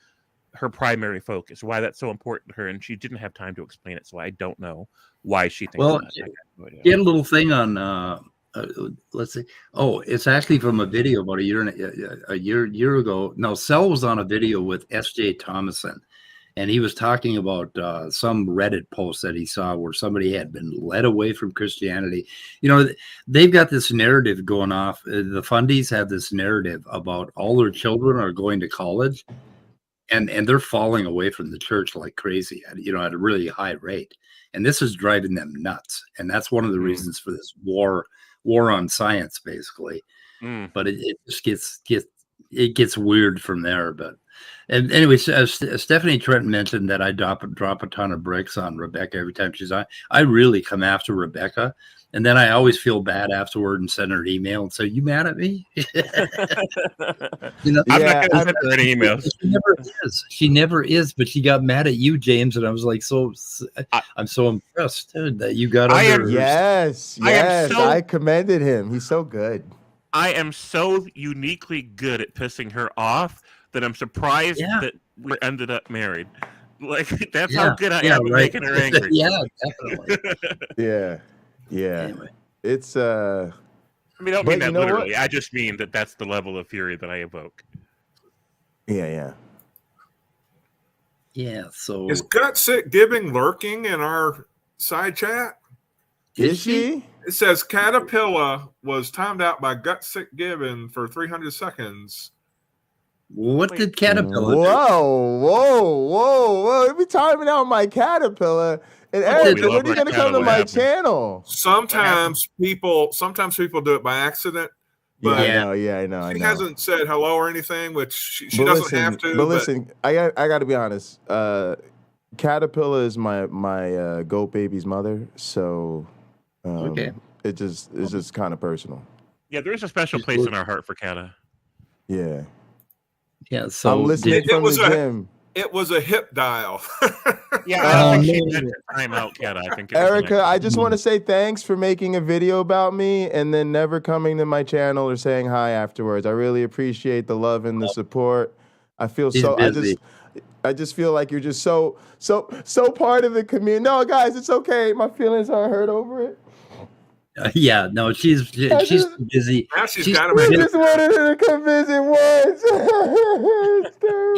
her primary focus, why that's so important to her, and she didn't have time to explain it, so I don't know why she thinks that. She had a little thing on let's see. Oh, it's actually from a video about a year ago. No, Sal was on a video with S.J. Thomason, and he was talking about some Reddit post that he saw where somebody had been led away from Christianity. You know, they've got this narrative going off. The fundies have this narrative about all their children are going to college, and they're falling away from the church like crazy, at a really high rate. And this is driving them nuts. And that's one of the reasons for this war on science, basically. But it just gets weird from there. And anyway, Stephanie Trent mentioned that I drop a ton of bricks on Rebecca every time she's on. I really come after Rebecca, and then I always feel bad afterward and send her an email and say, "You mad at me?" I'm not going to send her any emails. She never is, but she got mad at you, James, and I was like, I'm so impressed that you got under. Yes, I commended him. He's so good. I am so uniquely good at pissing her off that I'm surprised that we ended up married. Like, that's how good I am at making her angry. Yeah, definitely. Yeah. Anyway. It's I mean, I don't mean that literally. What? I just mean that that's the level of fury that I evoke. Yeah. So is Gutsick Giving lurking in our side chat? Is she? It says Caterpillar was timed out by Gutsick Giving for 300 seconds. What did Caterpillar do? Whoa. Let me timing out my Caterpillar. And Erica, when are you going to come to my channel? Sometimes people do it by accident. But I know. She hasn't said hello or anything, which she doesn't have to. But listen, I got to be honest. Caterpillar is my goat baby's mother, so it's just kind of personal. Yeah, there is a special place in our heart for Kata. Yeah. Yeah, so I'm listening from the gym. It was a hip dial. Yeah, I don't think she meant to time out, Kata. I think Erica, I just want to say thanks for making a video about me and then never coming to my channel or saying hi afterwards. I really appreciate the love and the support. I feel I just feel like you're just so part of the community. No, guys, it's okay. My feelings aren't hurt over it. She's busy. Now she's got him. I just wanted her to come visit once.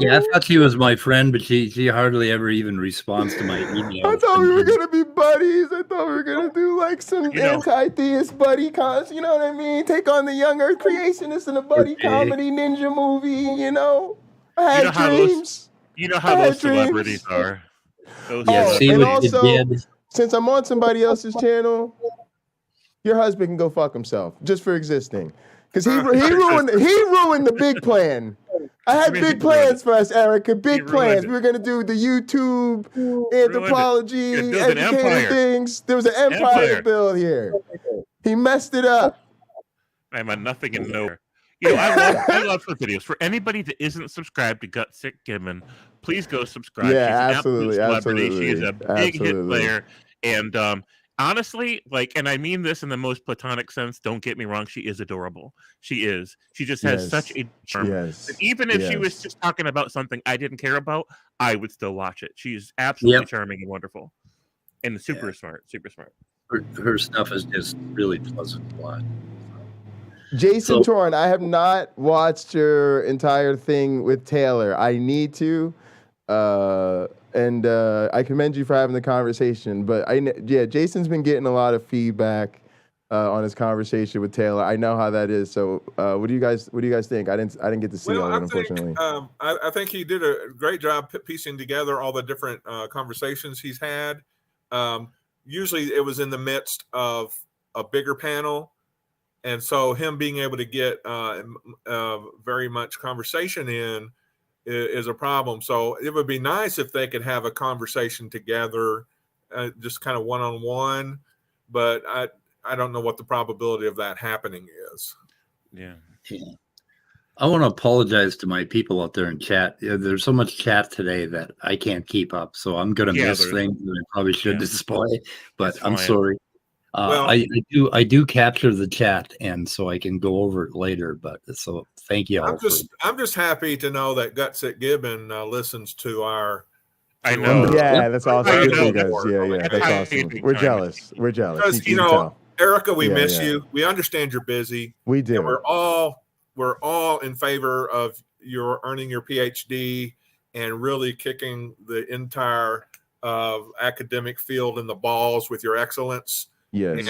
I thought she was my friend, but she hardly ever even responds to my email. I thought we were gonna be buddies. I thought we were gonna do like some anti-theist buddy cons. You know what I mean? Take on the young Earth creationists in a buddy comedy ninja movie. I had dreams. You know how those celebrities are. And also, since I'm on somebody else's channel, your husband can go fuck himself just for existing, because he ruined the big plan. I had big plans for us, Erica. Big plans. We were gonna do the YouTube anthropology, educated things. There was an empire to build here. He messed it up. I'm a nothing and nowhere. I love her videos. For anybody that isn't subscribed to Gutsick Gibbon, please go subscribe. Yeah, she's an absolute celebrity. She is a big hit player. And honestly, and I mean this in the most platonic sense, don't get me wrong, she is adorable. She is. She just has such a charm. Yes. Even if she was just talking about something I didn't care about, I would still watch it. She's absolutely charming and wonderful. And super smart. Her stuff is just really pleasant to watch. Jason Torn, I have not watched your entire thing with Taylor. I need to. And I commend you for having the conversation. But Jason's been getting a lot of feedback on his conversation with Taylor. I know how that is. So what do you guys think? I didn't get to see all of it, unfortunately. I think he did a great job piecing together all the different conversations he's had. Usually it was in the midst of a bigger panel. And so him being able to get very much conversation in is a problem. So it would be nice if they could have a conversation together, just kind of one-on-one. But I don't know what the probability of that happening is. Yeah. I want to apologize to my people out there in chat. There's so much chat today that I can't keep up, so I'm going to miss things that I probably should display. But I'm sorry. Well, I do capture the chat, and so I can go over it later. But so thank you all. I'm just happy to know that Gutsit Gibbon listens to our. I know. Yeah, that's awesome. I Good for know. you guys. Yeah, that's awesome. We're jealous. We're jealous. Because Erica, we miss you. We understand you're busy. We do. And we're all in favor of your earning your PhD and really kicking the entire academic field in the balls with your excellence. Yes.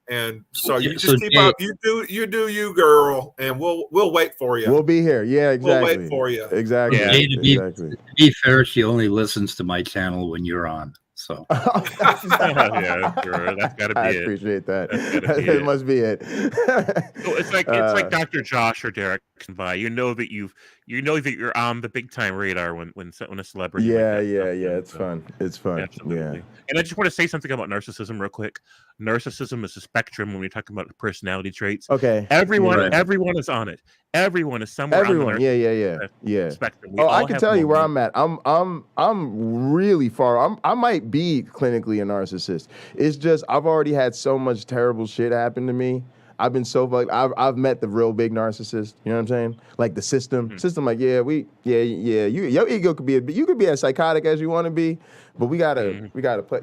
And so you just keep up. You do you, girl, and we'll wait for you. We'll be here. Yeah, exactly. We'll wait for you. Exactly. Yeah. Exactly. To be fair, she only listens to my channel when you're on. So yeah, sure. That's got to be I it. appreciate that. It must be it. So it's like Dr. Josh or Derek by. You know that you're on the big time radar when a celebrity. Yeah, like that it's fun. It's fun. Absolutely. Yeah. And I just want to say something about narcissism real quick. Narcissism is a spectrum when we're talking about personality traits. Okay. Everyone Right. is on it. Everyone is somewhere. Everyone. On the Yeah. spectrum. I can tell you where I'm at. I'm really far. I might be clinically a narcissist. It's just I've already had so much terrible shit happen to me. I've been so fucked. I've met the real big narcissist. You know what I'm saying? Like the system. Mm-hmm. System. Like your ego could be you could be as psychotic as you want to be, but we gotta play.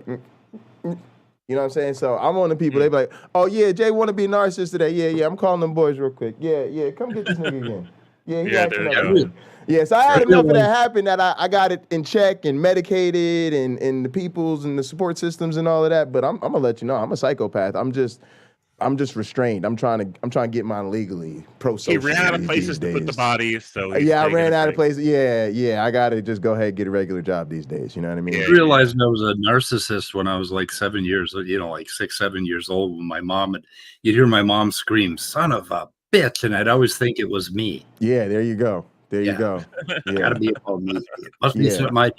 You know what I'm saying? So I'm on the people. They be like, oh yeah, Jay want to be a narcissist today. Yeah. I'm calling them boys real quick. Yeah. Come get this nigga again. Yeah, he acting up. Yeah, so I had enough of that happen that I got it in check and medicated and the peoples and the support systems and all of that. But I'm gonna let you know I'm a psychopath. I'm just restrained. I'm trying to get mine legally. He ran out of places to put the bodies, so I ran out of places. Yeah. I gotta just go ahead and get a regular job these days. You know what I mean? I realized I was a narcissist when I was like 7 years, like 6, 7 years old. When my mom you'd hear my mom scream, "Son of a bitch," and I'd always think it was me. Yeah, there you go. You go. Yeah. Gotta be about me. It must be something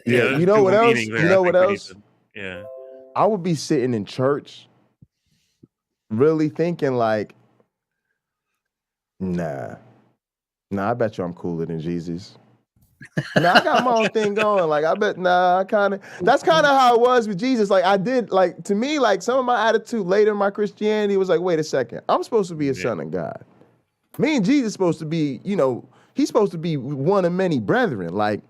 Yeah. You know what else? Yeah. I would be sitting in church really thinking like, nah, I bet you I'm cooler than Jesus. I got my own thing going. Like, I bet, that's kind of how it was with Jesus. Like, I did, like, to me, like, some of my attitude later in my Christianity was like, wait a second, I'm supposed to be a son of God. Me and Jesus supposed to be, he's supposed to be one of many brethren. Like,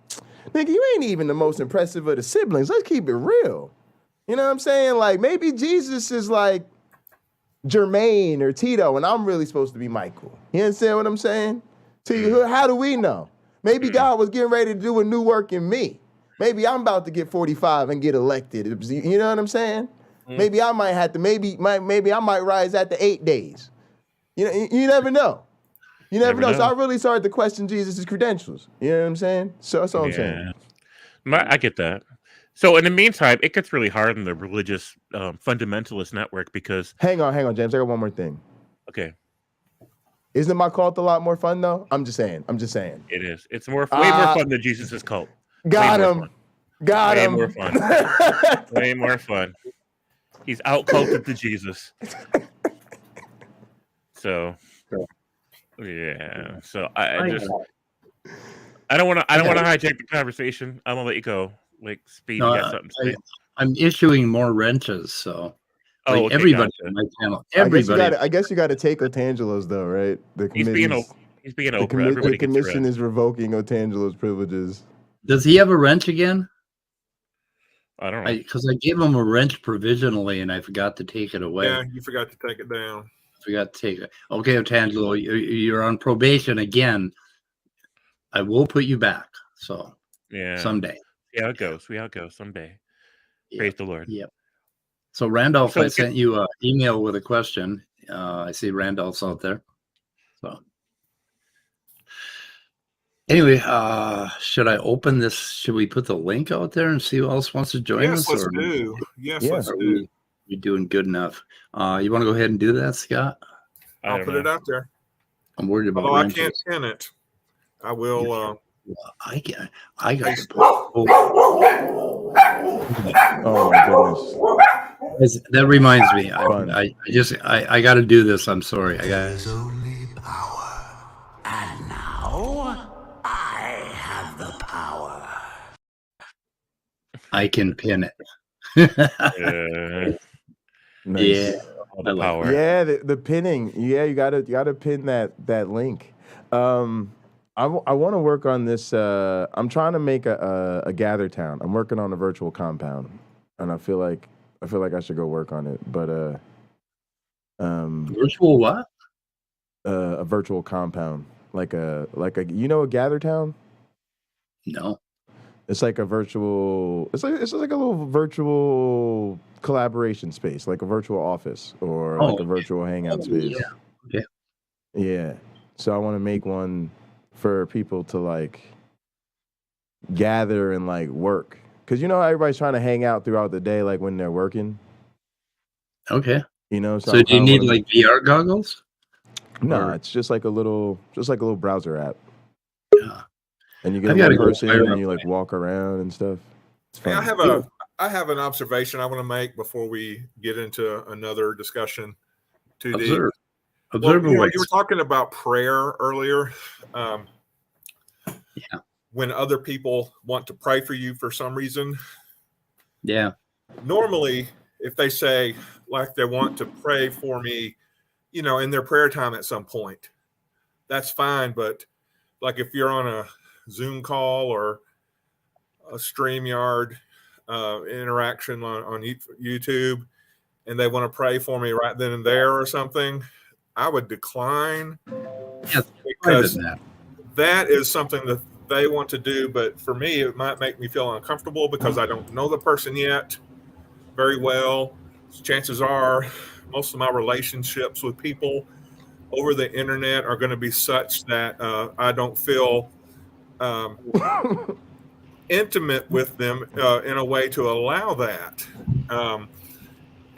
nigga, you ain't even the most impressive of the siblings. Let's keep it real. You know what I'm saying? Like, maybe Jesus is like Jermaine or Tito, and I'm really supposed to be Michael. You understand what I'm saying? To you, how do we know? Maybe God was getting ready to do a new work in me. Maybe I'm about to get 45 and get elected. You know what I'm saying? Maybe I might have to, maybe I might rise after 8 days. You never know. You never know. So I really started to question Jesus' credentials. You know what I'm saying? So that's all I'm saying. I get that. So in the meantime, it gets really hard in the religious fundamentalist network because... Hang on, James. I got one more thing. Okay. Isn't my cult a lot more fun, though? I'm just saying. It is. It's way more fun than Jesus' cult. Got him. Way more fun. Way more fun. He's out-culted to Jesus. So... Yeah, so I don't want to hijack the conversation. I'm gonna let you go. Like, Speed, you got something to say. I'm issuing more wrenches, so okay, everybody gotcha. on my channel. Everybody. I guess you got to take Otangelo's though, right? He's being open. The commission is revoking Otangelo's privileges. Does he have a wrench again? I don't know. Because I gave him a wrench provisionally, and I forgot to take it away. Yeah, you forgot to take it down. Forgot to take it. Okay, Otangelo, you're on probation again. I will put you back. So someday. See how it goes. Someday. Yep. Praise the Lord. Yep. So Randolph, I sent you an email with a question. I see Randolph's out there. So anyway, should I open this? Should we put the link out there and see who else wants to join us? Let's do. Yes, let's do. You're doing good enough. You want to go ahead and do that, Scott? I'll put it out there. I'm worried about I can't pin it. I will. I got. Oh my goodness. That reminds me. Fun. I got to do this. I'm sorry. I got. There's only power. And now I have the power. I can pin it. Nice. Yeah. All the power. Yeah, the pinning. Yeah, you gotta pin that link. I want to work on this. I'm trying to make a gather town. I'm working on a virtual compound, and I feel like I should go work on it. But Virtual what? A virtual compound, like a a gather town. No. It's like a virtual. It's like a little virtual collaboration space, like a virtual office or like a virtual hangout space. Yeah. Okay. Yeah. So I want to make one for people to like gather and like work, because everybody's trying to hang out throughout the day, like when they're working. Okay. So do you need like VR goggles? No, it's just like a little browser app. Yeah. And you get a person and you like walk around and stuff. It's fun. Hey, I have an observation I want to make before we get into another discussion. Observe. You were talking about prayer earlier. Yeah. When other people want to pray for you for some reason. Yeah. Normally, if they say like they want to pray for me, in their prayer time at some point, that's fine. But like if you're on a Zoom call or a StreamYard interaction on YouTube, and they want to pray for me right then and there or something, I would decline. Yes, because that is something that they want to do, but for me, it might make me feel uncomfortable because I don't know the person yet very well. Chances are most of my relationships with people over the internet are going to be such that I don't feel intimate with them in a way to allow that.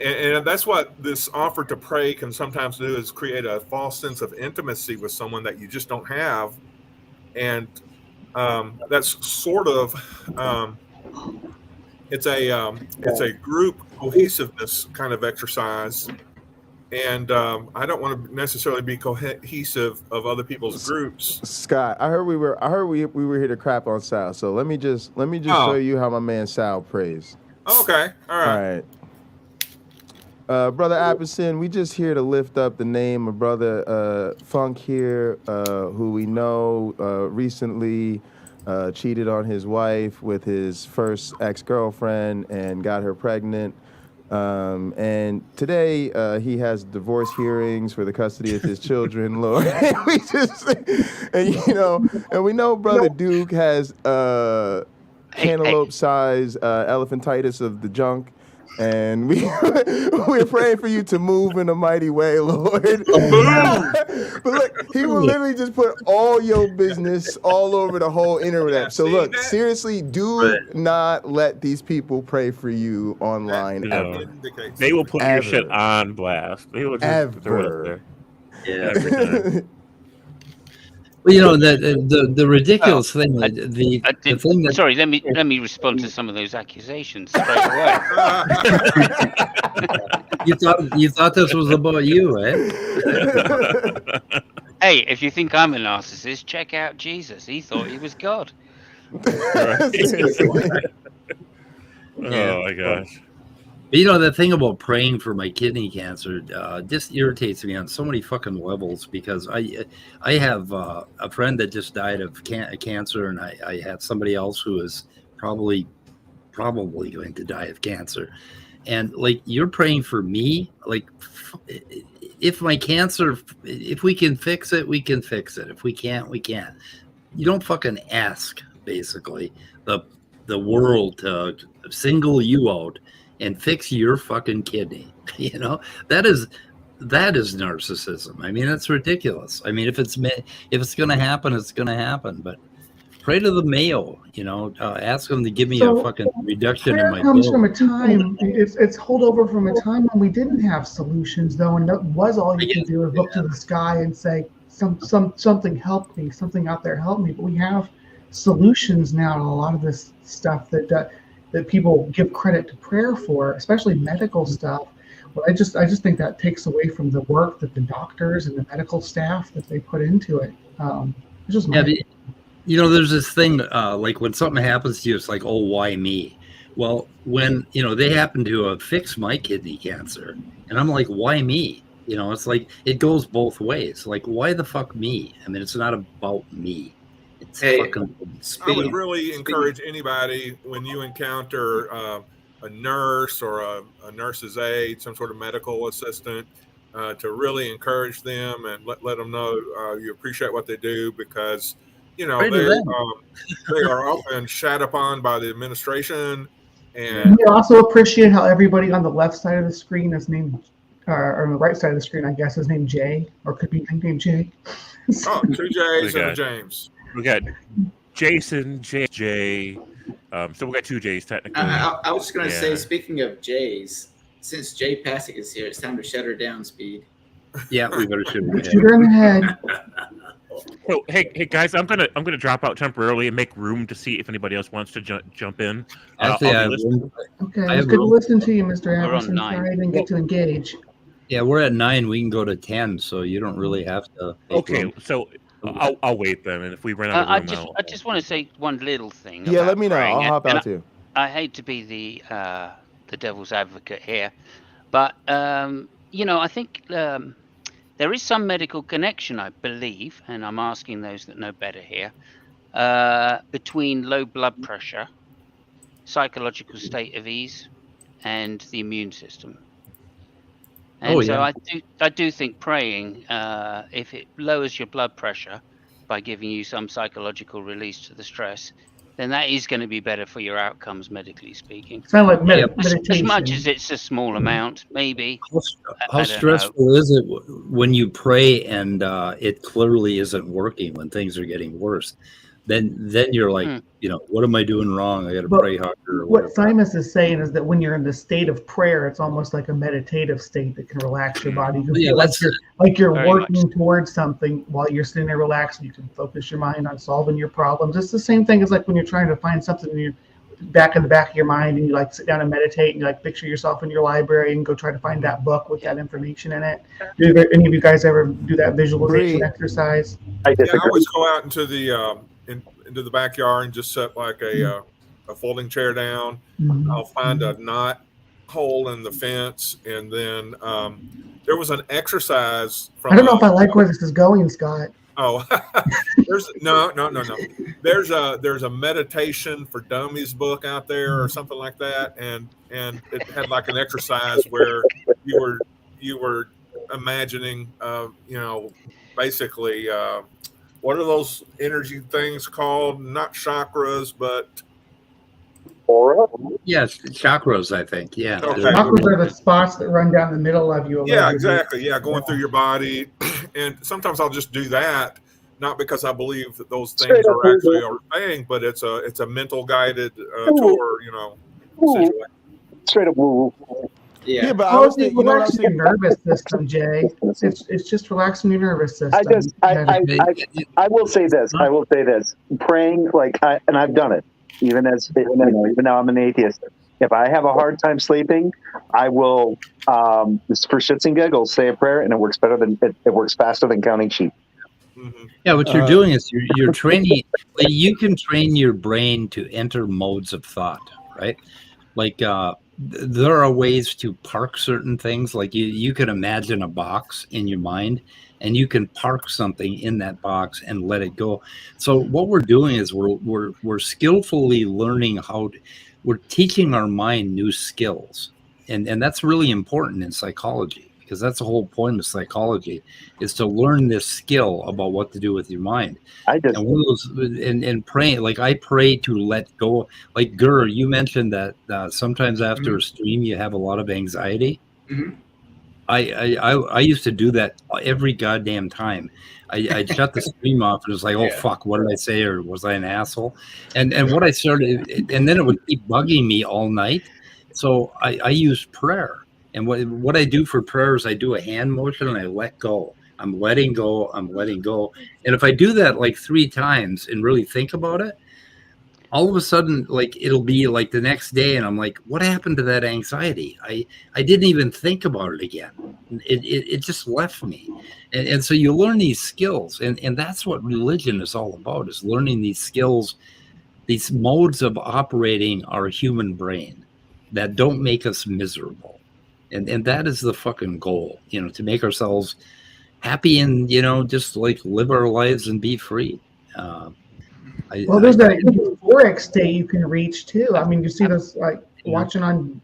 And that's what this offer to pray can sometimes do, is create a false sense of intimacy with someone that you just don't have. And that's sort of it's a group cohesiveness kind of exercise, and I don't want to necessarily be cohesive of other people's groups. Scott, I heard we were here to crap on Sal, so let me just show you how my man Sal prays. Okay, all right. Brother Apperson, we just here to lift up the name of Brother Funk here, who we know recently cheated on his wife with his first ex-girlfriend and got her pregnant. And today he has divorce hearings for the custody of his children, Lord. And we know Brother Duke has cantaloupe-sized elephantitis of the junk. And we're praying for you to move in a mighty way, Lord. But look, he will literally just put all your business all over the whole internet. So look, seriously, do not let these people pray for you online ever. They will put your shit on blast. They will just throw it up there. Yeah. Every time. Well, the ridiculous thing, the thing that... Sorry, let me respond to some of those accusations straight away. you thought this was about you, eh? Hey, if you think I'm a narcissist, check out Jesus. He thought he was God. Oh my gosh. But the thing about praying for my kidney cancer just irritates me on so many fucking levels, because I have a friend that just died of cancer, and I have somebody else who is probably going to die of cancer. And like, you're praying for me, like, if my cancer, if we can fix it, we can fix it. If we can't, we can't. You don't fucking ask, basically, the world to single you out and fix your fucking kidney. That is narcissism. I mean, that's ridiculous. I mean, if it's going to happen, it's going to happen. But pray to the Mayo. Ask them to give me a fucking reduction in my bill. Prayer comes from a time. It's holdover from a time when we didn't have solutions, though, and that was all you could do is look to the sky and say, something helped me, something out there helped me. But we have solutions now to a lot of this stuff that people give credit to prayer for, especially medical stuff. But I just think that takes away from the work that the doctors and the medical staff that they put into it. It's just my there's this thing like when something happens to you, it's like, oh, why me? Well, when they happen to have fixed my kidney cancer, and I'm like, why me? It's like it goes both ways. Like, why the fuck me? I mean, it's not about me. It's fucking. I would really encourage anybody when you encounter a nurse or a nurse's aide, some sort of medical assistant, to really encourage them and let them know you appreciate what they do, because they are often shat upon by the administration. And we also appreciate how everybody on the left side of the screen is named, or on the right side of the screen, I guess, is named Jay, or could be named Jay. Oh, 2 J's and a James. We got Jason, Jay. So we got 2 J's technically. I was just going to say, speaking of J's, since Jay Pasick is here, it's time to shut her down, Speed. Yeah, we better shoot her. Shoot her in the head. So hey guys, I'm gonna drop out temporarily and make room to see if anybody else wants to jump in. Okay, it's good to listen to you, Mr. Anderson. Sorry I didn't get to engage. Yeah, we're at 9. We can go to 10, so you don't really have to. Okay, so I'll wait then, and if we run out of room, I just want to say one little thing. Yeah, let me know. I'll hop out too. I hate to be the devil's advocate here, but I think there is some medical connection, I believe, and I'm asking those that know better here, between low blood pressure, psychological state of ease, and the immune system. And so I do think praying, if it lowers your blood pressure by giving you some psychological release to the stress, then that is going to be better for your outcomes, medically speaking. Sound like meditation. As much as it's a small amount, maybe. How stressful is it when you pray and it clearly isn't working, when things are getting worse? Then you're like, what am I doing wrong? I got to pray harder. What Simus is saying is that when you're in the state of prayer, it's almost like a meditative state that can relax your body. You like you're working towards something while you're sitting there relaxed. You can focus your mind on solving your problems. It's the same thing as like when you're trying to find something in the back of your mind, and you like sit down and meditate, and you like picture yourself in your library and go try to find that book with that information in it. Do any of you guys ever do that visualization exercise? I always go out into the backyard and just set like a folding chair down. Mm-hmm. I'll find a knot hole in the fence, and then there was an exercise from. I don't know if I like where this is going, Scott. Oh, there's no. There's a meditation for dummies book out there or something like that, and it had like an exercise where you were imagining, basically. What are those energy things called? Not chakras, but aura. Yes, chakras. I think. Yeah, okay. Chakras are the spots that run down the middle of you. Yeah, exactly. Yeah, going through your body, and sometimes I'll just do that, not because I believe that those things are actually a thing, but it's a mental guided tour. Situation. Straight up woo woo. Yeah, but it's relaxing your nervous system, Jay. It's just relaxing your nervous system. I will say this. Praying, and I've done it. Even now I'm an atheist. If I have a hard time sleeping, I will, just for shits and giggles, say a prayer, and it works faster than counting sheep. Mm-hmm. Yeah, what you're doing is you're training. You can train your brain to enter modes of thought, right? Like there are ways to park certain things. Like you can imagine a box in your mind, and you can park something in that box and let it go. So what we're doing is we're skillfully learning we're teaching our mind new skills, and that's really important in psychology, because that's the whole point of psychology, is to learn this skill about what to do with your mind. And one of those, and praying, like I pray to let go. Like Gur, you mentioned that sometimes after a stream you have a lot of anxiety. Mm-hmm. I used to do that every goddamn time. I'd shut the stream off and it was like, oh fuck, what did I say, or was I an asshole? And what I started, and then it would keep bugging me all night. So I used prayer. And what I do for prayer is I do a hand motion and I let go. I'm letting go. I'm letting go. And if I do that like 3 times and really think about it, all of a sudden, like it'll be like the next day, and I'm like, what happened to that anxiety? I didn't even think about it again. It just left me. And so you learn these skills, and that's what religion is all about, is learning these skills, these modes of operating our human brain that don't make us miserable. And that is the fucking goal, you know, to make ourselves happy and, you know, just like live our lives and be free. Well, there's that euphoric state you can reach too. I mean, you see this like watching on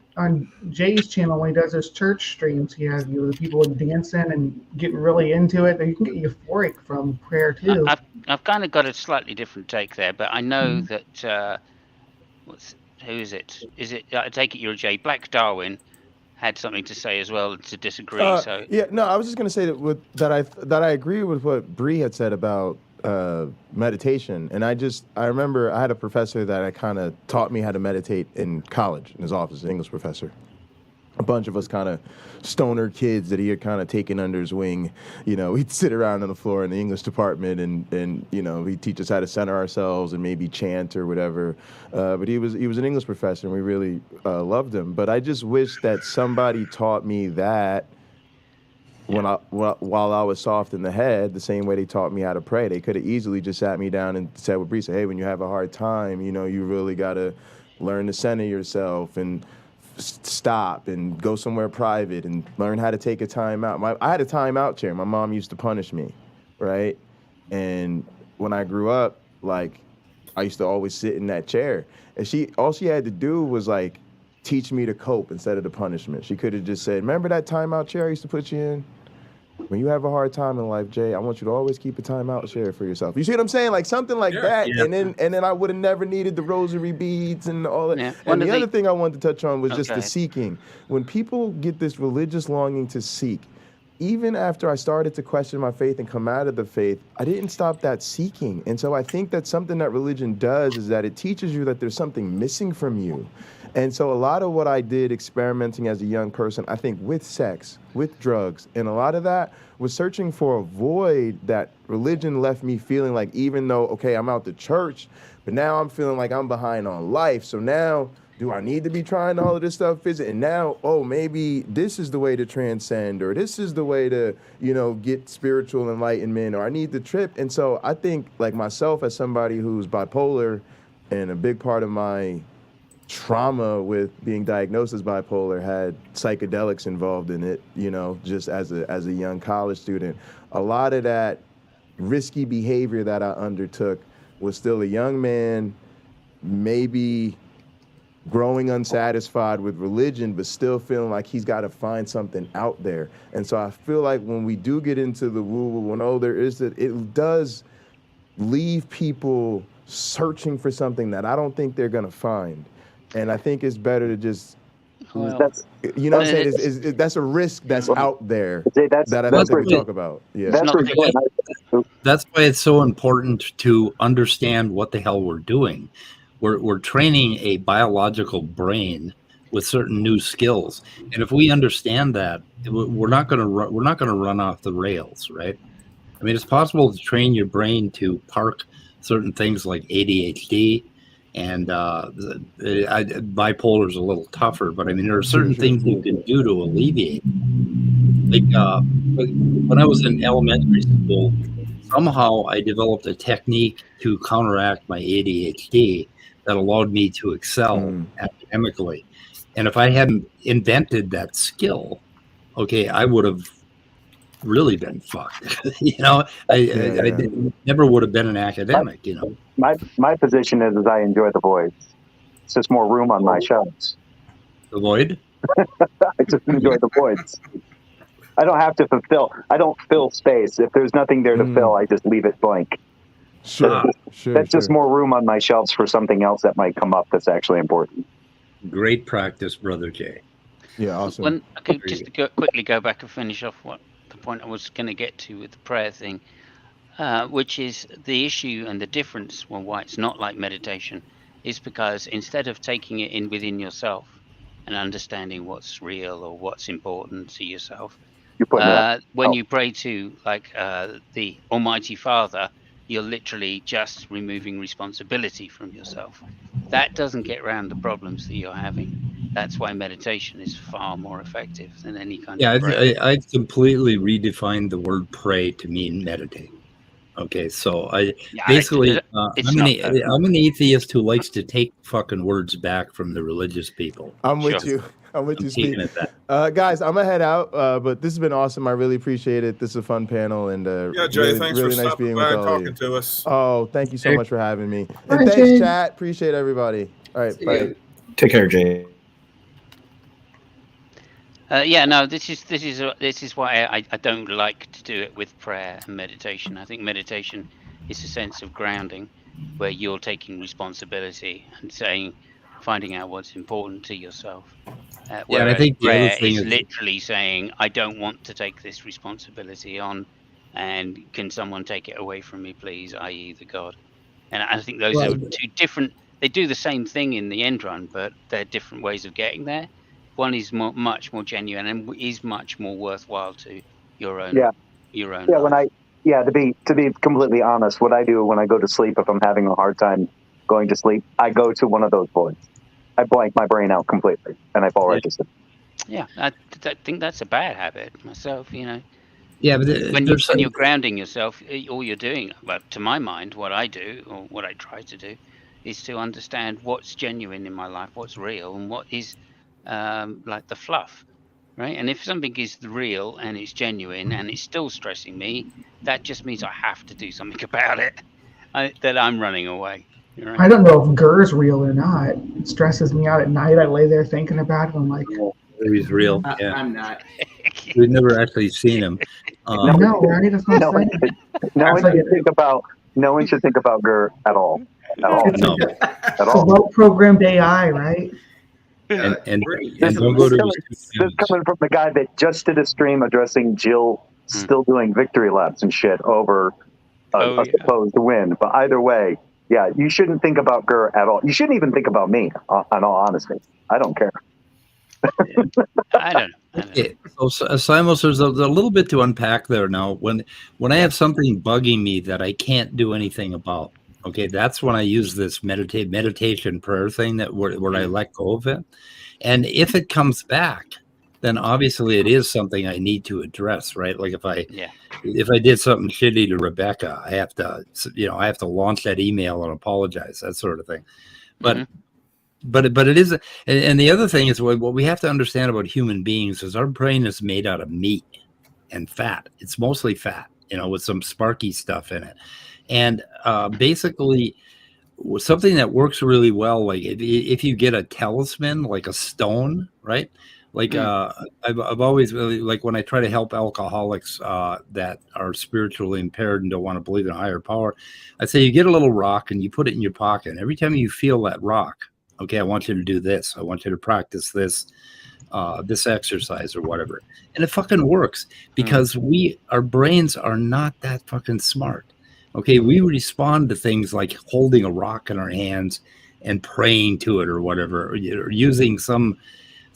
Jay's channel when he does his church streams. He has the people dancing and getting really into it. You can get euphoric from prayer too. I've kind of got a slightly different take there, but I know that who is it? Is it? I take it you're Jay. Black Darwin had something to say as well to disagree. So yeah, no, I was just going to say that I agree with what Bree had said about meditation. And I remember I had a professor that kind of taught me how to meditate in college in his office, an English professor. A bunch of us kind of stoner kids that he had kind of taken under his wing. You know, we'd sit around on the floor in the English department and you know, he'd teach us how to center ourselves and maybe chant or whatever. But he was an English professor and we really loved him. But I just wish that somebody taught me that while I was soft in the head, the same way they taught me how to pray. They could have easily just sat me down and said with Bree, hey, when you have a hard time, you know, you really got to learn to center yourself and stop and go somewhere private and learn how to take a time out. I had a timeout chair. My mom used to punish me, right? And when I grew up, like, I used to always sit in that chair. And all she had to do was, like, teach me to cope instead of the punishment. She could have just said, remember that timeout chair I used to put you in? When you have a hard time in life, Jay, I want you to always keep a timeout chair for yourself. You see what I'm saying? Like something like that. Yeah. And then I would have never needed the rosary beads and all that. Yeah. And the other thing I wanted to touch on was just the seeking. When people get this religious longing to seek, even after I started to question my faith and come out of the faith, I didn't stop that seeking. And so I think that something that religion does is that it teaches you that there's something missing from you. And so a lot of what I did experimenting as a young person, I think with sex, with drugs, and a lot of that was searching for a void that religion left me feeling like, even though, okay, I'm out to church, but now I'm feeling like I'm behind on life. So now, do I need to be trying all of this stuff? And now, maybe this is the way to transcend, or this is the way to, you know, get spiritual enlightenment, or I need to trip. And so I think, like myself, as somebody who's bipolar, and a big part of my trauma with being diagnosed as bipolar had psychedelics involved in it, you know, just as a young college student. A lot of that risky behavior that I undertook was still a young man, maybe growing unsatisfied with religion, but still feeling like he's got to find something out there. And so I feel like when we do get into the woo-woo, there is that, it does leave people searching for something that I don't think they're going to find. And I think it's better to just, you know what I'm saying? That's a risk that's out there that I don't think we talk about. Yeah. That's why it's so important to understand what the hell we're doing. We're training a biological brain with certain new skills, and if we understand that, we're not going to run off the rails, right? I mean, it's possible to train your brain to park certain things like ADHD. And bipolar is a little tougher, but I mean, there are certain things you can do to alleviate. Like when I was in elementary school, somehow I developed a technique to counteract my ADHD that allowed me to excel academically. And if I hadn't invented that skill, okay, I would have really been fucked. You know, I never would have been an academic, you know. My position is I enjoy the void. It's just more room on my shelves. The void? I just enjoy the voids. I don't have to I don't fill space. If there's nothing there to fill, I just leave it blank. That's just more room on my shelves for something else that might come up that's actually important. Great practice, Brother Jay. Yeah, awesome. Just to quickly go back and finish off the point I was going to get to with the prayer thing. Which is the issue and the difference, why it's not like meditation, is because instead of taking it in within yourself and understanding what's real or what's important to yourself, You're putting it up. When you pray to the Almighty Father, you're literally just removing responsibility from yourself. That doesn't get around the problems that you're having. That's why meditation is far more effective than any kind of prayer. I've completely redefined the word pray to mean meditate. Okay, so I'm an atheist who likes to take fucking words back from the religious people. I'm with you. I'm with you, Steve. Guys, I'm gonna head out, but this has been awesome. I really appreciate it. This is a fun panel, and yeah, Jay, really, thanks really for nice being by with all talking of you. to us. Oh, thank you so much for having me. Bye, And thanks, Jay. chat. Appreciate everybody. All right, bye. Take care, Jay. This is why I don't like to do it with prayer and meditation. I think meditation is a sense of grounding, where you're taking responsibility and finding out what's important to yourself. And I think the other prayer thing is is literally saying, I don't want to take this responsibility on, and can someone take it away from me, please, i.e. the God. And I think those are two different. They do the same thing in the end run, but they're different ways of getting there. One is much more genuine and is much more worthwhile to your own. Yeah, life. To be completely honest, what I do when I go to sleep, if I'm having a hard time going to sleep, I go to one of those boards. I blank my brain out completely, and I fall right to sleep. Yeah, I think that's a bad habit myself. Yeah, but when you're grounding yourself, all you're doing, well, to my mind, what I do or what I try to do, is to understand what's genuine in my life, what's real, and what is like the fluff. Right, and if something is real and it's genuine and it's still stressing me, that just means I have to do something about it. That I'm running away. Right? I don't know if Gur's real or not. It stresses me out at night. I lay there thinking about it. I'm like, he's real. Yeah. I'm not. We've never actually seen him. No, right? That's what I'm saying. No one should think about Gur at all. At all. No. At all. It's a well-programmed AI, right? And this don't go to this coming from the guy that just did a stream addressing Jill still doing victory laps and shit over a supposed win. But either way, yeah, you shouldn't think about Gur at all. You shouldn't even think about me, in all honesty. I don't care. I don't know. Okay. So Simos, there's a little bit to unpack there now. When I have something bugging me that I can't do anything about, okay, that's when I use this meditation prayer thing where I let go of it. And if it comes back, then obviously it is something I need to address, right? Like if I did something shitty to Rebecca, I have to launch that email and apologize, that sort of thing. But but it is, and the other thing is what we have to understand about human beings is our brain is made out of meat and fat. It's mostly fat, with some sparky stuff in it. And basically, something that works really well, like if you get a talisman, like a stone, right? Like I've always really, like when I try to help alcoholics that are spiritually impaired and don't want to believe in a higher power, I say you get a little rock and you put it in your pocket. And every time you feel that rock, okay, I want you to do this. I want you to practice this. This exercise or whatever, and it fucking works because our brains are not that fucking smart. Okay, we respond to things like holding a rock in our hands and praying to it or whatever, or using some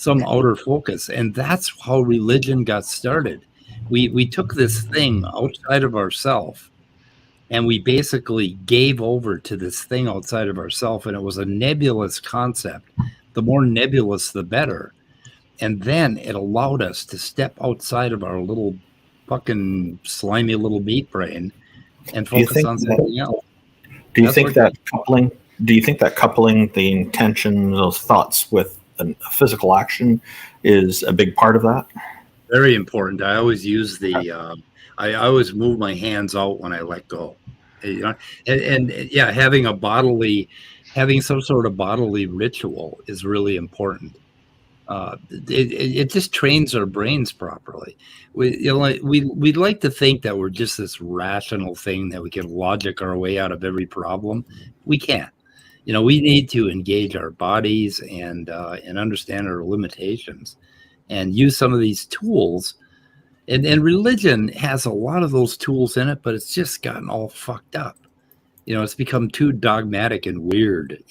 outer focus, and that's how religion got started. We took this thing outside of ourselves, and we basically gave over to this thing outside of ourselves, and it was a nebulous concept. The more nebulous, the better. And then it allowed us to step outside of our little fucking slimy little meat brain and focus on something else. Do you think that coupling the intention, those thoughts with a physical action is a big part of that? Very important. I always use I always move my hands out when I let go. And yeah, having some sort of bodily ritual is really important. It just trains our brains properly. We'd like to think that we're just this rational thing that we can logic our way out of every problem. We can't. We need to engage our bodies and understand our limitations and use some of these tools. And religion has a lot of those tools in it, but it's just gotten all fucked up. It's become too dogmatic and weird,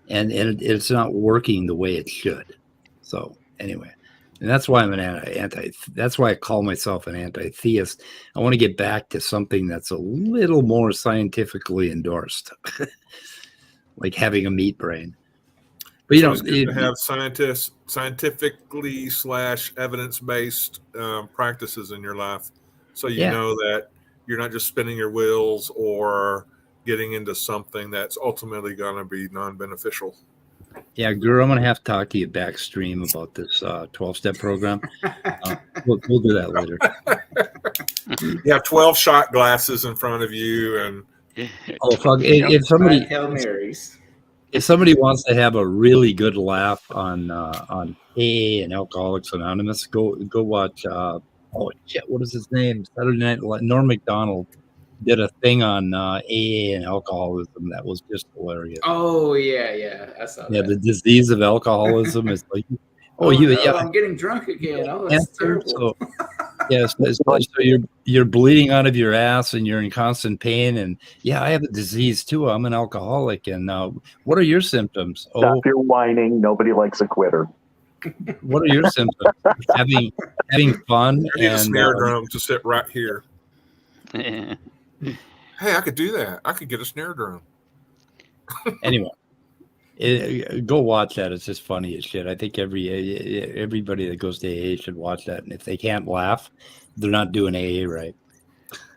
and it's not working the way it should. So anyway, And that's why I'm an anti. That's why I call myself an anti-theist. I want to get back to something that's a little more scientifically endorsed, like having a meat brain. But So it's good to have scientifically / evidence-based practices in your life, so you know that you're not just spinning your wheels or getting into something that's ultimately going to be non-beneficial. Yeah, Guru, I'm going to have to talk to you backstream about this 12-step program. We'll do that later. You have 12 shot glasses in front of you, and fuck! If somebody wants to have a really good laugh on AA and Alcoholics Anonymous, go watch. What is his name? Saturday Night Live. Norm Macdonald did a thing on AA and alcoholism that was just hilarious. Oh yeah, I saw that. Yeah, the disease of alcoholism is like, I'm getting drunk again. Oh, it's terrible. So you're bleeding out of your ass and you're in constant pain, and I have a disease too. I'm an alcoholic, and what are your symptoms? Stop your whining. Nobody likes a quitter. What are your symptoms? having fun. I need a snare drum to sit right here. Hey, I could do that. I could get a snare drum. Anyway, go watch that. It's just funny as shit. I think everybody that goes to AA should watch that. And if they can't laugh, they're not doing AA right.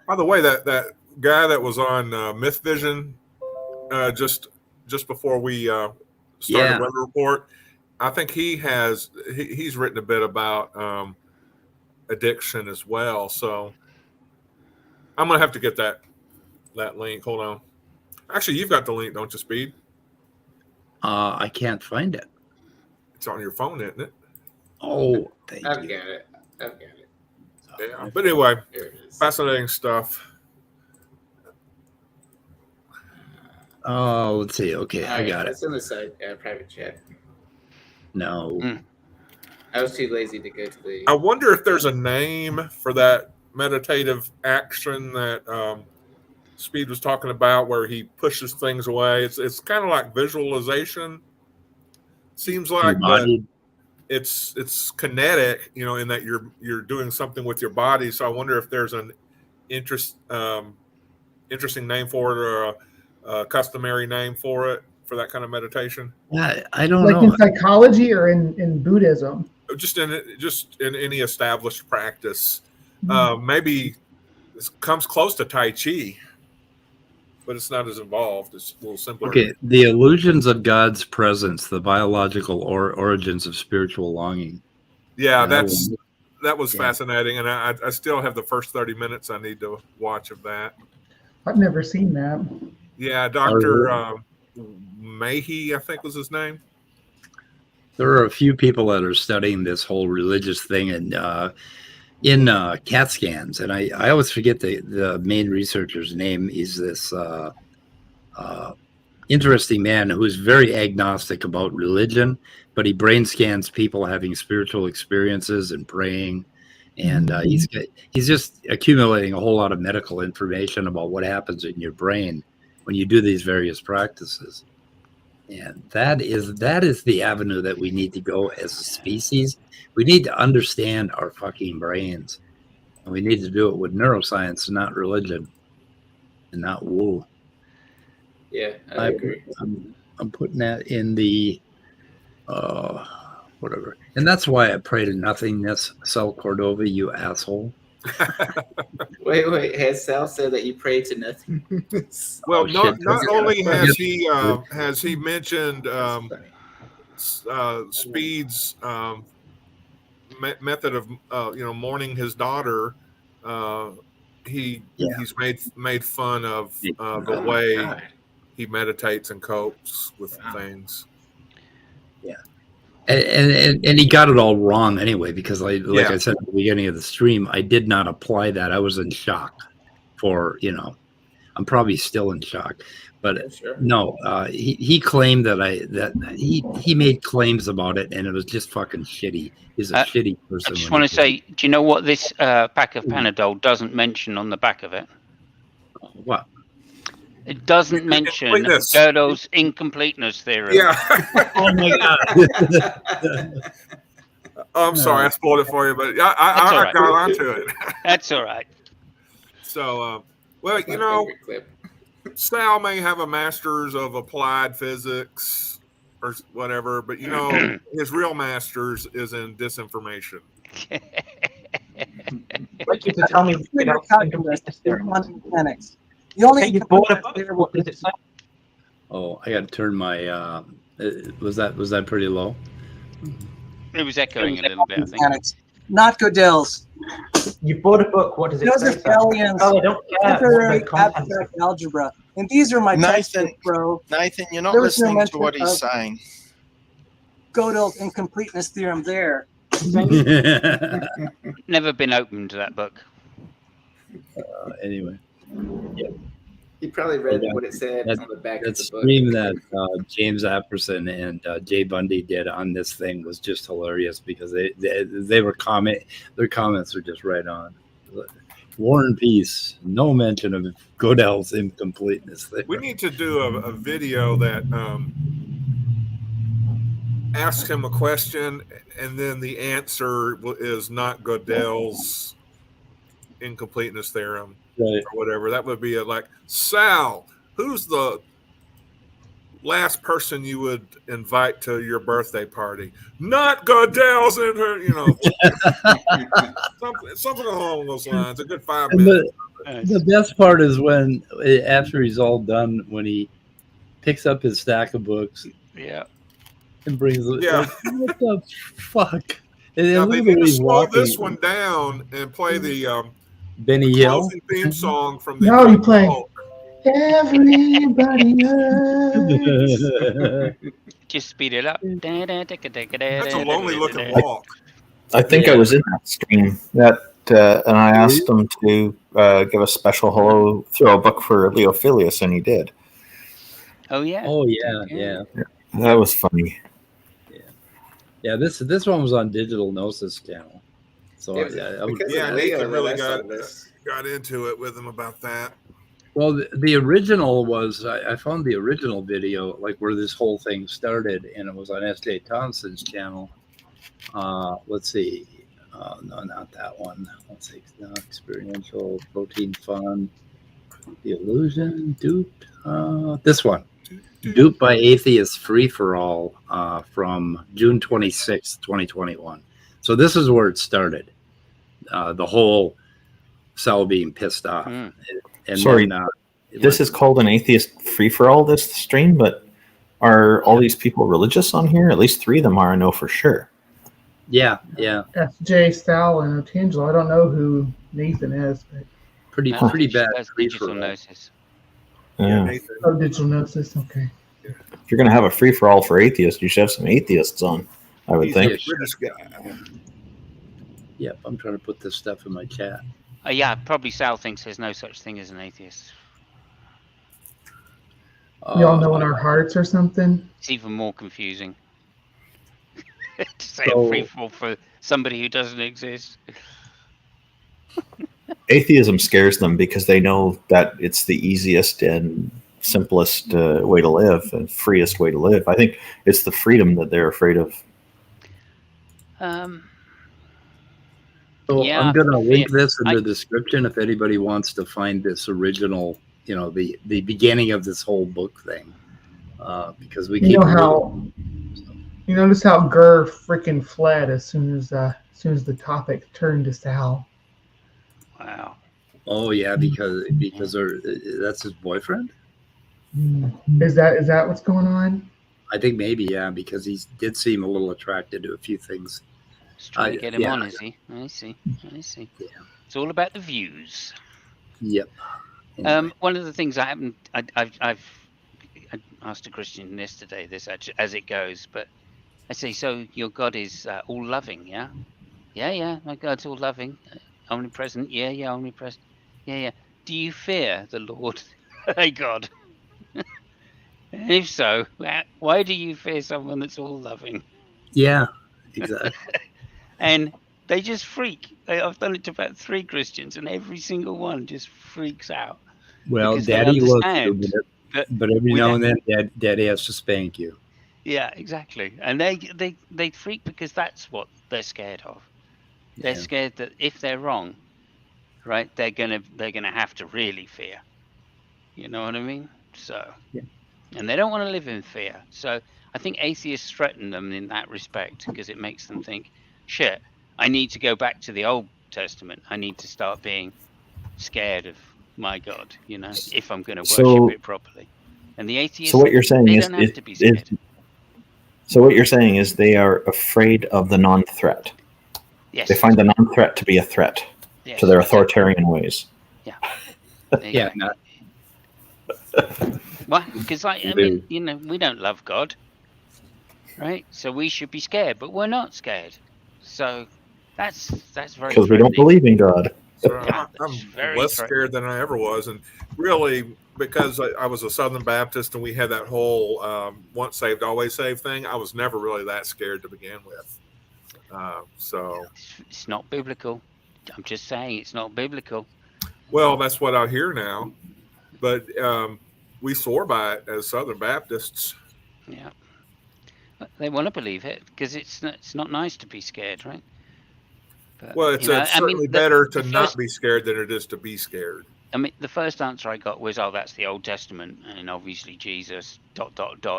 By the way, that guy that was on Myth Vision just before we started the weather report, I think he's written a bit about addiction as well. So I'm gonna have to get that link. Hold on. Actually, you've got the link, don't you, Speed? I can't find it. It's on your phone, isn't it? Oh, I've got it. Yeah. But anyway, fascinating stuff. Oh, let's see. Okay, I got it. It's in the side private chat. No. I was too lazy to go to the. I wonder if there's a name for that meditative action that Speed was talking about, where he pushes things away. It's kind of like visualization. Seems like, but it's kinetic, in that you're doing something with your body. So I wonder if there's an interesting name for it, or a customary name for it, for that kind of meditation. Yeah, I don't know. Like in psychology or in Buddhism? Just in any established practice. Maybe it comes close to Tai Chi, but it's not as involved. It's a little simpler. Okay, the illusions of God's presence, the biological origins of spiritual longing. Yeah, that was fascinating, and I still have the first 30 minutes I need to watch of that. I've never seen that. Yeah, Dr. Mahey, I think was his name. There are a few people that are studying this whole religious thing in CAT scans, and I always forget the main researcher's name. He's this interesting man who is very agnostic about religion, but he brain scans people having spiritual experiences and praying, and he's just accumulating a whole lot of medical information about what happens in your brain when you do these various practices. And that is the avenue that we need to go as a species. We need to understand our fucking brains, and we need to do it with neuroscience, not religion, and not woo. Yeah, I agree. I'm putting that in the whatever, and that's why I pray to nothingness. Sal Cordova, you asshole. Wait. Has Sal said that you pray to nothing? Well, not only has he mentioned Speed's method of mourning his daughter, he's made fun of the way he meditates and copes with things. Yeah. And he got it all wrong anyway, because I said at the beginning of the stream, I did not apply that. I was in shock I'm probably still in shock, but no, he claimed that he made claims about it, and it was just fucking shitty. He's a shitty person. I just want to say, do you know what this pack of Panadol doesn't mention on the back of it? What? It doesn't mention Gödel's incompleteness theorem. Yeah. Oh my god. I'm sorry, I spoiled it for you, but I got onto it. That's all right. So, well, you know, Sal may have a master's of applied physics or whatever, but you know, his real master's is in disinformation. Like you to tell me about quantum mechanics. The only what does it say? Oh, I got to turn my. Was that pretty low? It was echoing a little bit, I think. Mechanics, not Gödel's. You bought a book. What does it say? Episcopalians, Oh, I don't care. temporary abstract algebra, and these are my textbooks, bro. Nathan, you're not There was no listening to what mention he's of saying. Gödel's incompleteness theorem there. Never been open to that book. Anyway. He probably read what it said on the back of the book. That stream that James Apperson and Jay Bundy did on this thing was just hilarious because they were their comments are just right on. War and Peace, no mention of Gödel's incompleteness there. We need to do a video that asks him a question and then the answer is not Gödel's incompleteness theorem. Right. Or whatever. That would be like, Sal, who's the last person you would invite to your birthday party? Not Gödel's in her, you know, something along those lines. A good 5 minutes. The best part is when, after he's all done, when he picks up his stack of books, and brings it. Yeah. Like, what the fuck? And now, they need to slow this one down and play the Benny Hill closing theme song from the. No, you play Everybody Hurts. Just speed it up. That's a lonely looking walk. I think I was in that stream and I asked him to give a special hello, throw a book for Leo Filius, and he did. Oh yeah. Oh yeah. That was funny. Yeah, this one was on Digital Gnosis channel. So Nathan really got into it with him about that. Well, the original was I found the original video like where this whole thing started, and it was on S.J. Thompson's channel. Let's see, no, not that one. Let's see, experiential protein fun, the illusion, duped. This one. Duped by Atheists Free for All from June 26, 2021. So this is where it started. The whole Sal being pissed off. And sorry, then, this is called an atheist free for all, this stream, but are all these people religious on here? At least 3 of them are, I know for sure. Yeah. FJ, Sal, and Otangelo. I don't know who Nathan is, but pretty bad. That's Digital Gnosis. Yeah. Oh, Digital Gnosis. Okay. If you're going to have a free for all for atheists, you should have some atheists on, I would think. Yep, I'm trying to put this stuff in my chat. Yeah, probably Sal thinks there's no such thing as an atheist. You all know in our hearts or something? It's even more confusing. To say a free fall for somebody who doesn't exist. Atheism scares them because they know that it's the easiest and simplest way to live and freest way to live. I think it's the freedom that they're afraid of. So I'm going to link this in the description if anybody wants to find this original, the beginning of this whole book thing, because we keep. You notice how Gurr freaking fled as soon as the topic turned to Sal. Wow. Oh yeah, because that's his boyfriend. Is that what's going on? I think maybe because he did seem a little attracted to a few things. Just trying to get him on, is he? I see. Yeah. It's all about the views. Yep. Anyway. One of the things I've asked a Christian yesterday this as it goes, but I say, so your God is all loving, yeah? Yeah, my God's all loving, omnipresent, yeah, omnipresent, yeah. Do you fear the Lord, thy God? And if so, why do you fear someone that's all loving? Yeah, exactly. And they just freak. I've done it to about 3 Christians, and every single one just freaks out. Well, Daddy loves you, but every now and then, Daddy has to spank you. Yeah, exactly. And they freak because that's what they're scared of. They're scared that if they're wrong, right, they're gonna have to really fear. You know what I mean? So, and they don't want to live in fear. So I think atheists threaten them in that respect because it makes them think, shit, I need to go back to the Old Testament. I need to start being scared of my God, you know, if I'm going to worship it properly. And the atheists, So what you're saying they is, don't have to be scared. so what you're saying is they are afraid of the non-threat. Yes. They find the non-threat to be a threat to their authoritarian ways. Yeah. Yeah. Well, because I mean, you know, we don't love God, right? So we should be scared, but we're not scared. So that's very Because we don't believe in God. So I'm less scared than I ever was, and really because I was a Southern Baptist and we had that whole once saved always saved thing. I was never really that scared to begin with. So it's not biblical. I'm just saying it's not biblical. Well, that's what I hear now, but we swore by it as Southern Baptists. Yeah, they want to believe it because it's not nice to be scared, right? But, well, it's certainly better to not be scared than it is to be scared. I mean, the first answer I got was, "Oh, that's the Old Testament, and obviously Jesus ...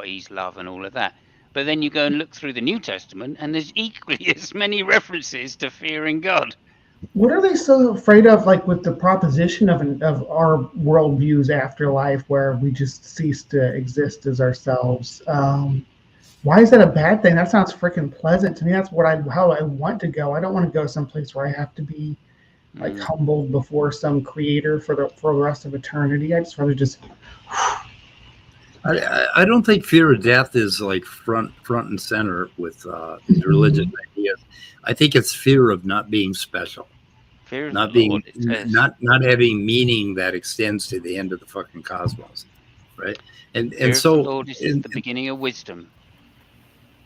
He's love and all of that." But then you go and look through the New Testament, and there's equally as many references to fearing God. What are they so afraid of, like with the proposition of our worldviews afterlife, where we just cease to exist as ourselves? Why is that a bad thing? That sounds freaking pleasant to me. That's how I want to go. I don't want to go someplace where I have to be like humbled before some creator for the rest of eternity. I just rather just. I don't think fear of death is like front and center with religious ideas. I think it's fear of not being special, fear of not being not having meaning that extends to the end of the fucking cosmos, right? And so the Lord is the beginning of wisdom.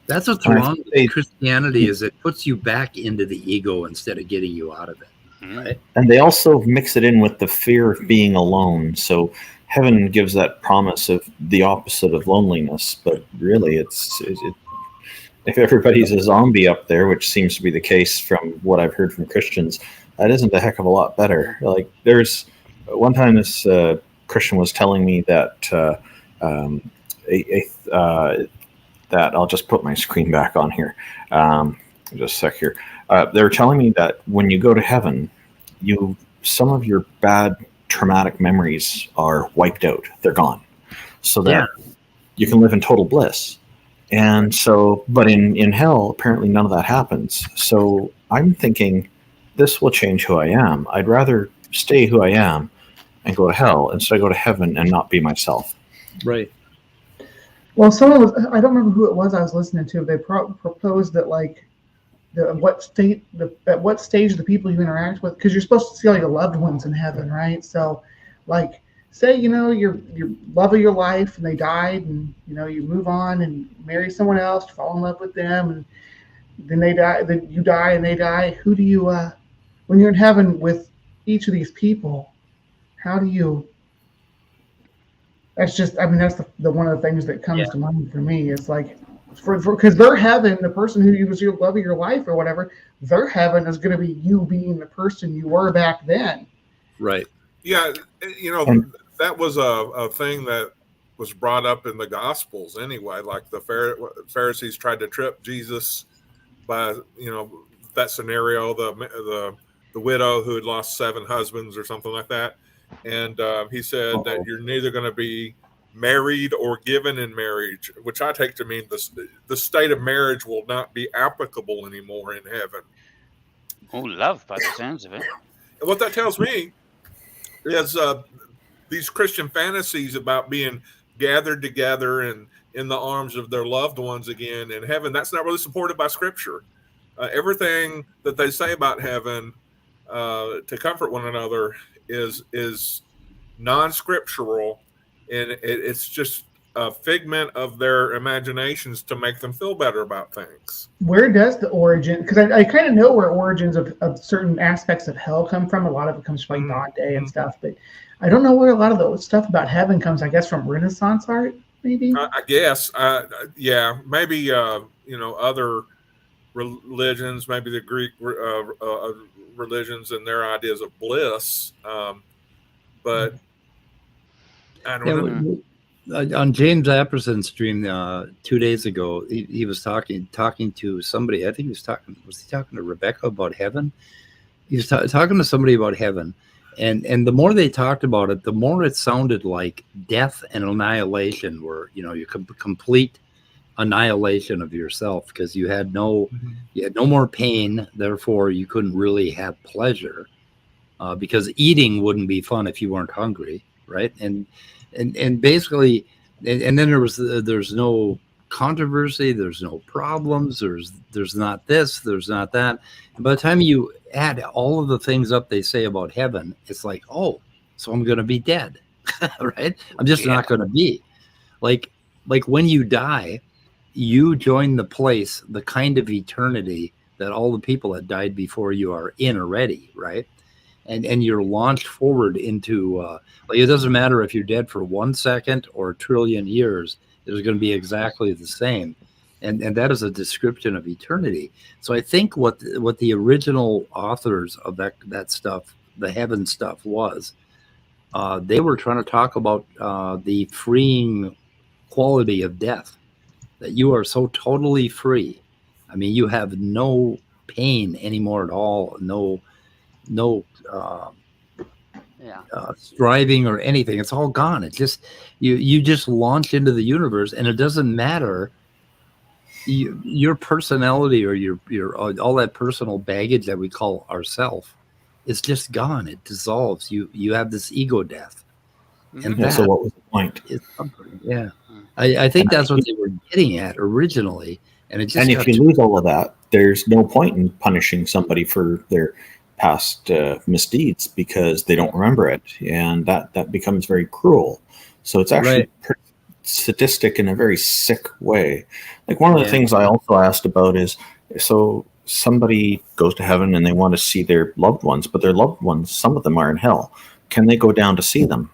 That's what's wrong with Christianity is it puts you back into the ego instead of getting you out of it. Right? And they also mix it in with the fear of being alone. So heaven gives that promise of the opposite of loneliness, but really if everybody's a zombie up there, which seems to be the case from what I've heard from Christians, that isn't a heck of a lot better. Like there's one time this Christian was telling me that that I'll just put my screen back on here. Just a sec here. They were telling me that when you go to heaven, some of your bad traumatic memories are wiped out. They're gone. So that you can live in total bliss. And so, but in hell, apparently none of that happens. So I'm thinking this will change who I am. I'd rather stay who I am and go to hell instead of go to heaven and not be myself. Right. Well, I don't remember who it was I was listening to. They proposed that like at what stage the people you interact with, because you're supposed to see all your loved ones in heaven, right? So like say, your love of your life and they died and, you move on and marry someone else, fall in love with them, and then they die, then you die and they die. Who do you, when you're in heaven with each of these people, how do you, that's just, that's the one of the things that comes to mind for me. It's like, because their heaven, the person who was your love of your life or whatever, their heaven is going to be you being the person you were back then. Right. Yeah. That was a thing that was brought up in the Gospels anyway. Like the Pharisees tried to trip Jesus by, that scenario, the widow who had lost 7 husbands or something like that. And he said that you're neither going to be married or given in marriage, which I take to mean the state of marriage will not be applicable anymore in heaven. Oh, love, by the sounds of it. And what that tells me is these Christian fantasies about being gathered together and in the arms of their loved ones again in heaven, that's not really supported by Scripture. Everything that they say about heaven to comfort one another is non-scriptural, and it's just a figment of their imaginations to make them feel better about things. Where does the origin, because I kind of know where origins of certain aspects of hell come from. A lot of it comes from like Dante and stuff, but I don't know where a lot of the stuff about heaven comes, I guess, from Renaissance art. maybe. I guess. Yeah, maybe other religions, maybe the Greek religions and their ideas of bliss. But I don't know. On James Apperson's stream 2 days ago, he was talking to somebody. I think was he talking to Rebecca about heaven? He was talking to somebody about heaven, and the more they talked about it, the more it sounded like death and annihilation were, you complete annihilation of yourself, because you had no more pain, therefore you couldn't really have pleasure, because eating wouldn't be fun if you weren't hungry, right? And basically, and then there's no controversy, there's no problems, there's not this, there's not that. And by the time you add all of the things up they say about heaven, it's like, oh, so I'm going to be dead, right? I'm just not going to be like when you die, you join the kind of eternity that all the people that died before you are in already, right? And you're launched forward into like, it doesn't matter if you're dead for 1 second or a trillion years, it's going to be exactly the same. And that is a description of eternity. So I think what the original authors of that stuff, the heaven stuff, was, they were trying to talk about the freeing quality of death, that you are so totally free. I mean, you have no pain anymore at all, no striving or anything. It's all gone. It's just you just launch into the universe, and it doesn't matter your personality or your all that personal baggage that we call ourself. It's just gone. It dissolves. You have this ego death. And so what was the point? Yeah, I think that's what they were getting at originally. And it just and if you lose all of that, there's no point in punishing somebody for their past misdeeds, because they don't remember it, and that becomes very cruel. So it's actually pretty sadistic in a very sick way. Like, one of the things I also asked about is, so somebody goes to heaven and they want to see their loved ones, but their loved ones, some of them are in hell. Can they go down to see them?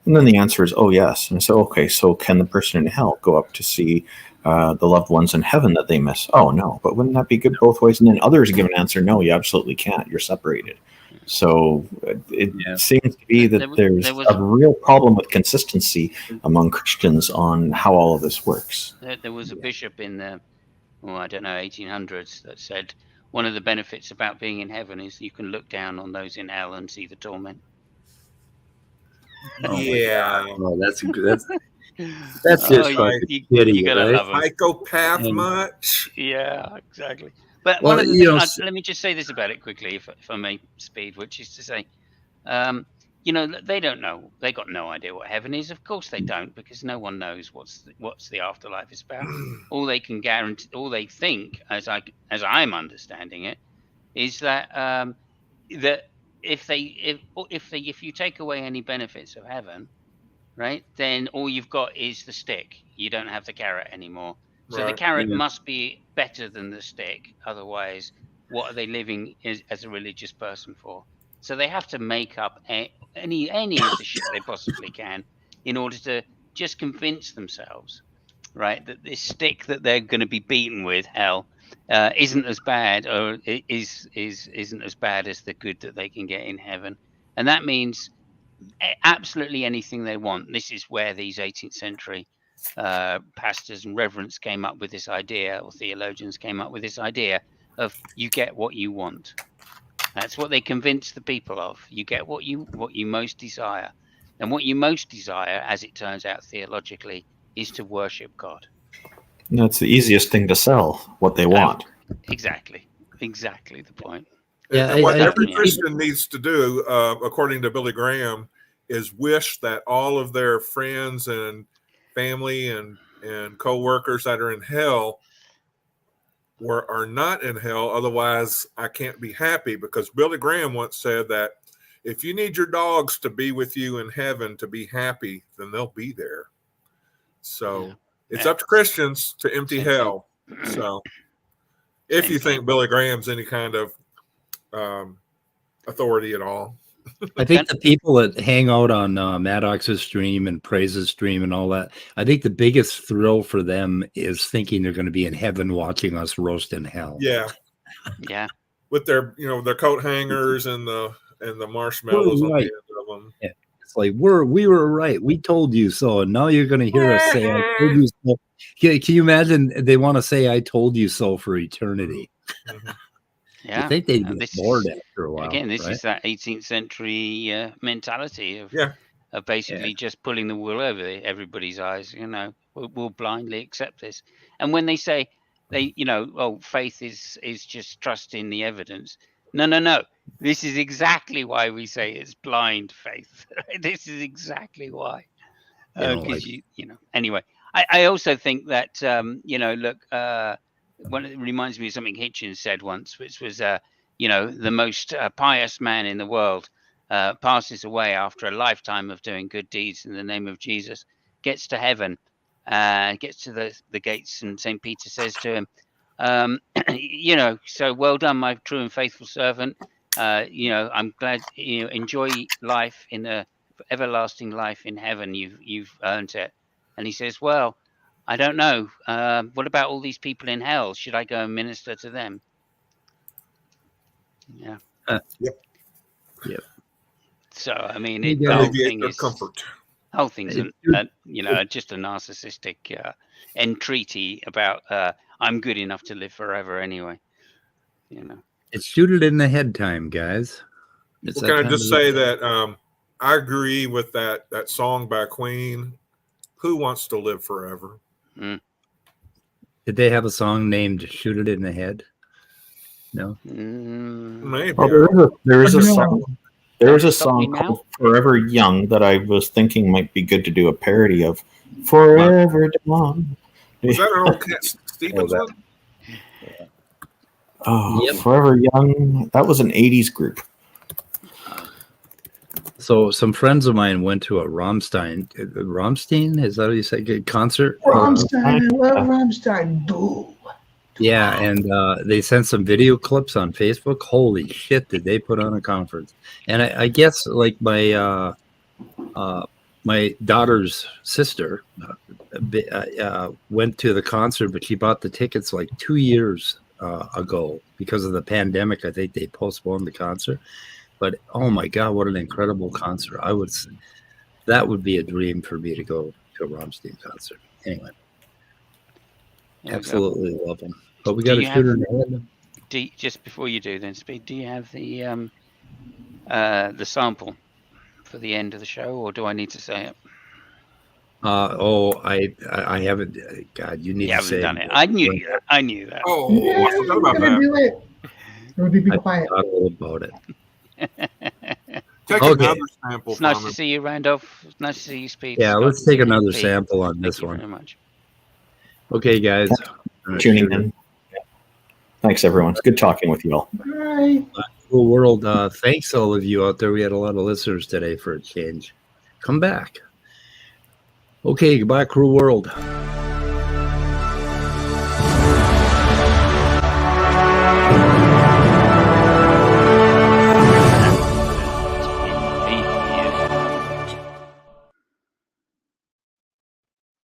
And then the answer is, oh, yes. And so, okay, so can the person in hell go up to see the loved ones in heaven that they miss? Oh, no. But wouldn't that be good both ways? And then others give an answer, no, you absolutely can't. You're separated. So it seems to be that there's a real problem with consistency among Christians on how all of this works. There was a bishop in the, 1800s that said one of the benefits about being in heaven is you can look down on those in hell and see the torment. That's just like you gotta love 'em. Psychopath much? Yeah, exactly. But one of the things, let me just say this about it quickly, if I may, Speed, which is to say, they don't know. They got no idea what heaven is. Of course they don't, because no one knows what's the afterlife is about. All they can guarantee, all they think, as I'm understanding it, is that that if you take away any benefits of heaven, right, then all you've got is the stick. You don't have the carrot anymore. So the carrot must be better than the stick. Otherwise, what are they living as a religious person for? So they have to make up any of the shit they possibly can in order to just convince themselves, right, that this stick that they're going to be beaten with, hell, isn't as bad, or isn't as bad as the good that they can get in heaven. And that means absolutely anything they want. This is where these 18th century pastors and reverends came up with this idea, or theologians came up with this idea of you get what you want. That's what they convince the people of. You get what you most desire. And what you most desire, as it turns out theologically, is to worship God. That's the easiest thing to sell, what they want. Exactly the point. And what every Christian needs to do, according to Billy Graham, is wish that all of their friends and family and co-workers that are in hell are not in hell. Otherwise, I can't be happy, because Billy Graham once said that if you need your dogs to be with you in heaven to be happy, then they'll be there. So it's up to Christians to empty hell. So if you think Billy Graham's any kind of authority at all. I think the people that hang out on Maddox's stream and Praise's stream and all that, I think the biggest thrill for them is thinking they're going to be in heaven watching us roast in hell. Yeah. Yeah. With their, their coat hangers and the marshmallows on the end of them. Yeah. It's like we were right. We told you so, and now you're going to hear us say, "I told you so." Can you imagine? They want to say, "I told you so" for eternity. Mm-hmm. Yeah, I think they'd get bored after a while. Again, this right? is that 18th century mentality of basically just pulling the wool over everybody's eyes. We'll blindly accept this. And when they say faith is just trust in the evidence. No. This is exactly why we say it's blind faith. This is exactly why. Because anyway, I also think that it reminds me of something Hitchens said once, which was the most pious man in the world passes away after a lifetime of doing good deeds in the name of Jesus, gets to heaven, gets to the gates, and St. Peter says to him, so well done, my true and faithful servant. I'm glad you enjoy life in the everlasting life in heaven. You've earned it. And he says, well, I don't know. What about all these people in hell? Should I go and minister to them? Yeah. Yep. So I mean, the whole thing is comfort. Whole thing's just a narcissistic entreaty about I'm good enough to live forever anyway. It's shoot it in the head time, guys. Can I just say that I agree with that song by Queen, "Who Wants to Live Forever." Mm. Did they have a song named "Shoot It in the Head"? No. Maybe. Well, there is a song. There is a song called "Forever Young" that I was thinking might be good to do a parody of. Forever Young. Was that an old Cat Stevens one? Oh, yep. Forever Young. That was an 80s group. So some friends of mine went to a Rammstein, is that what you say? Concert? Rammstein, I love Rammstein. Boo. Yeah, and they sent some video clips on Facebook. Holy shit, did they put on a conference? And I guess like my daughter's sister went to the concert, but she bought the tickets like 2 years ago because of the pandemic. I think they postponed the concert. But oh my God, what an incredible concert! That would be a dream for me to go to a Rammstein concert. Anyway, absolutely love them. But we got to shoot her in the head. Just before you do, then, Speed, do you have the sample for the end of the show, or do I need to say it? I haven't. God, you need to say. You haven't done it. I knew that. Oh, I forgot about that. Do it. Everybody be quiet. I forgot about it. Take another sample. It's nice to see you, Randolph. It's nice to see you, Speed. Yeah, let's take another sample on this one. Thank you very much. Okay, guys. Tuning in. Thanks, everyone. It's good talking with you all. Bye. Cool world. Thanks, all of you out there. We had a lot of listeners today for a change. Come back. Okay, goodbye, Cruel World.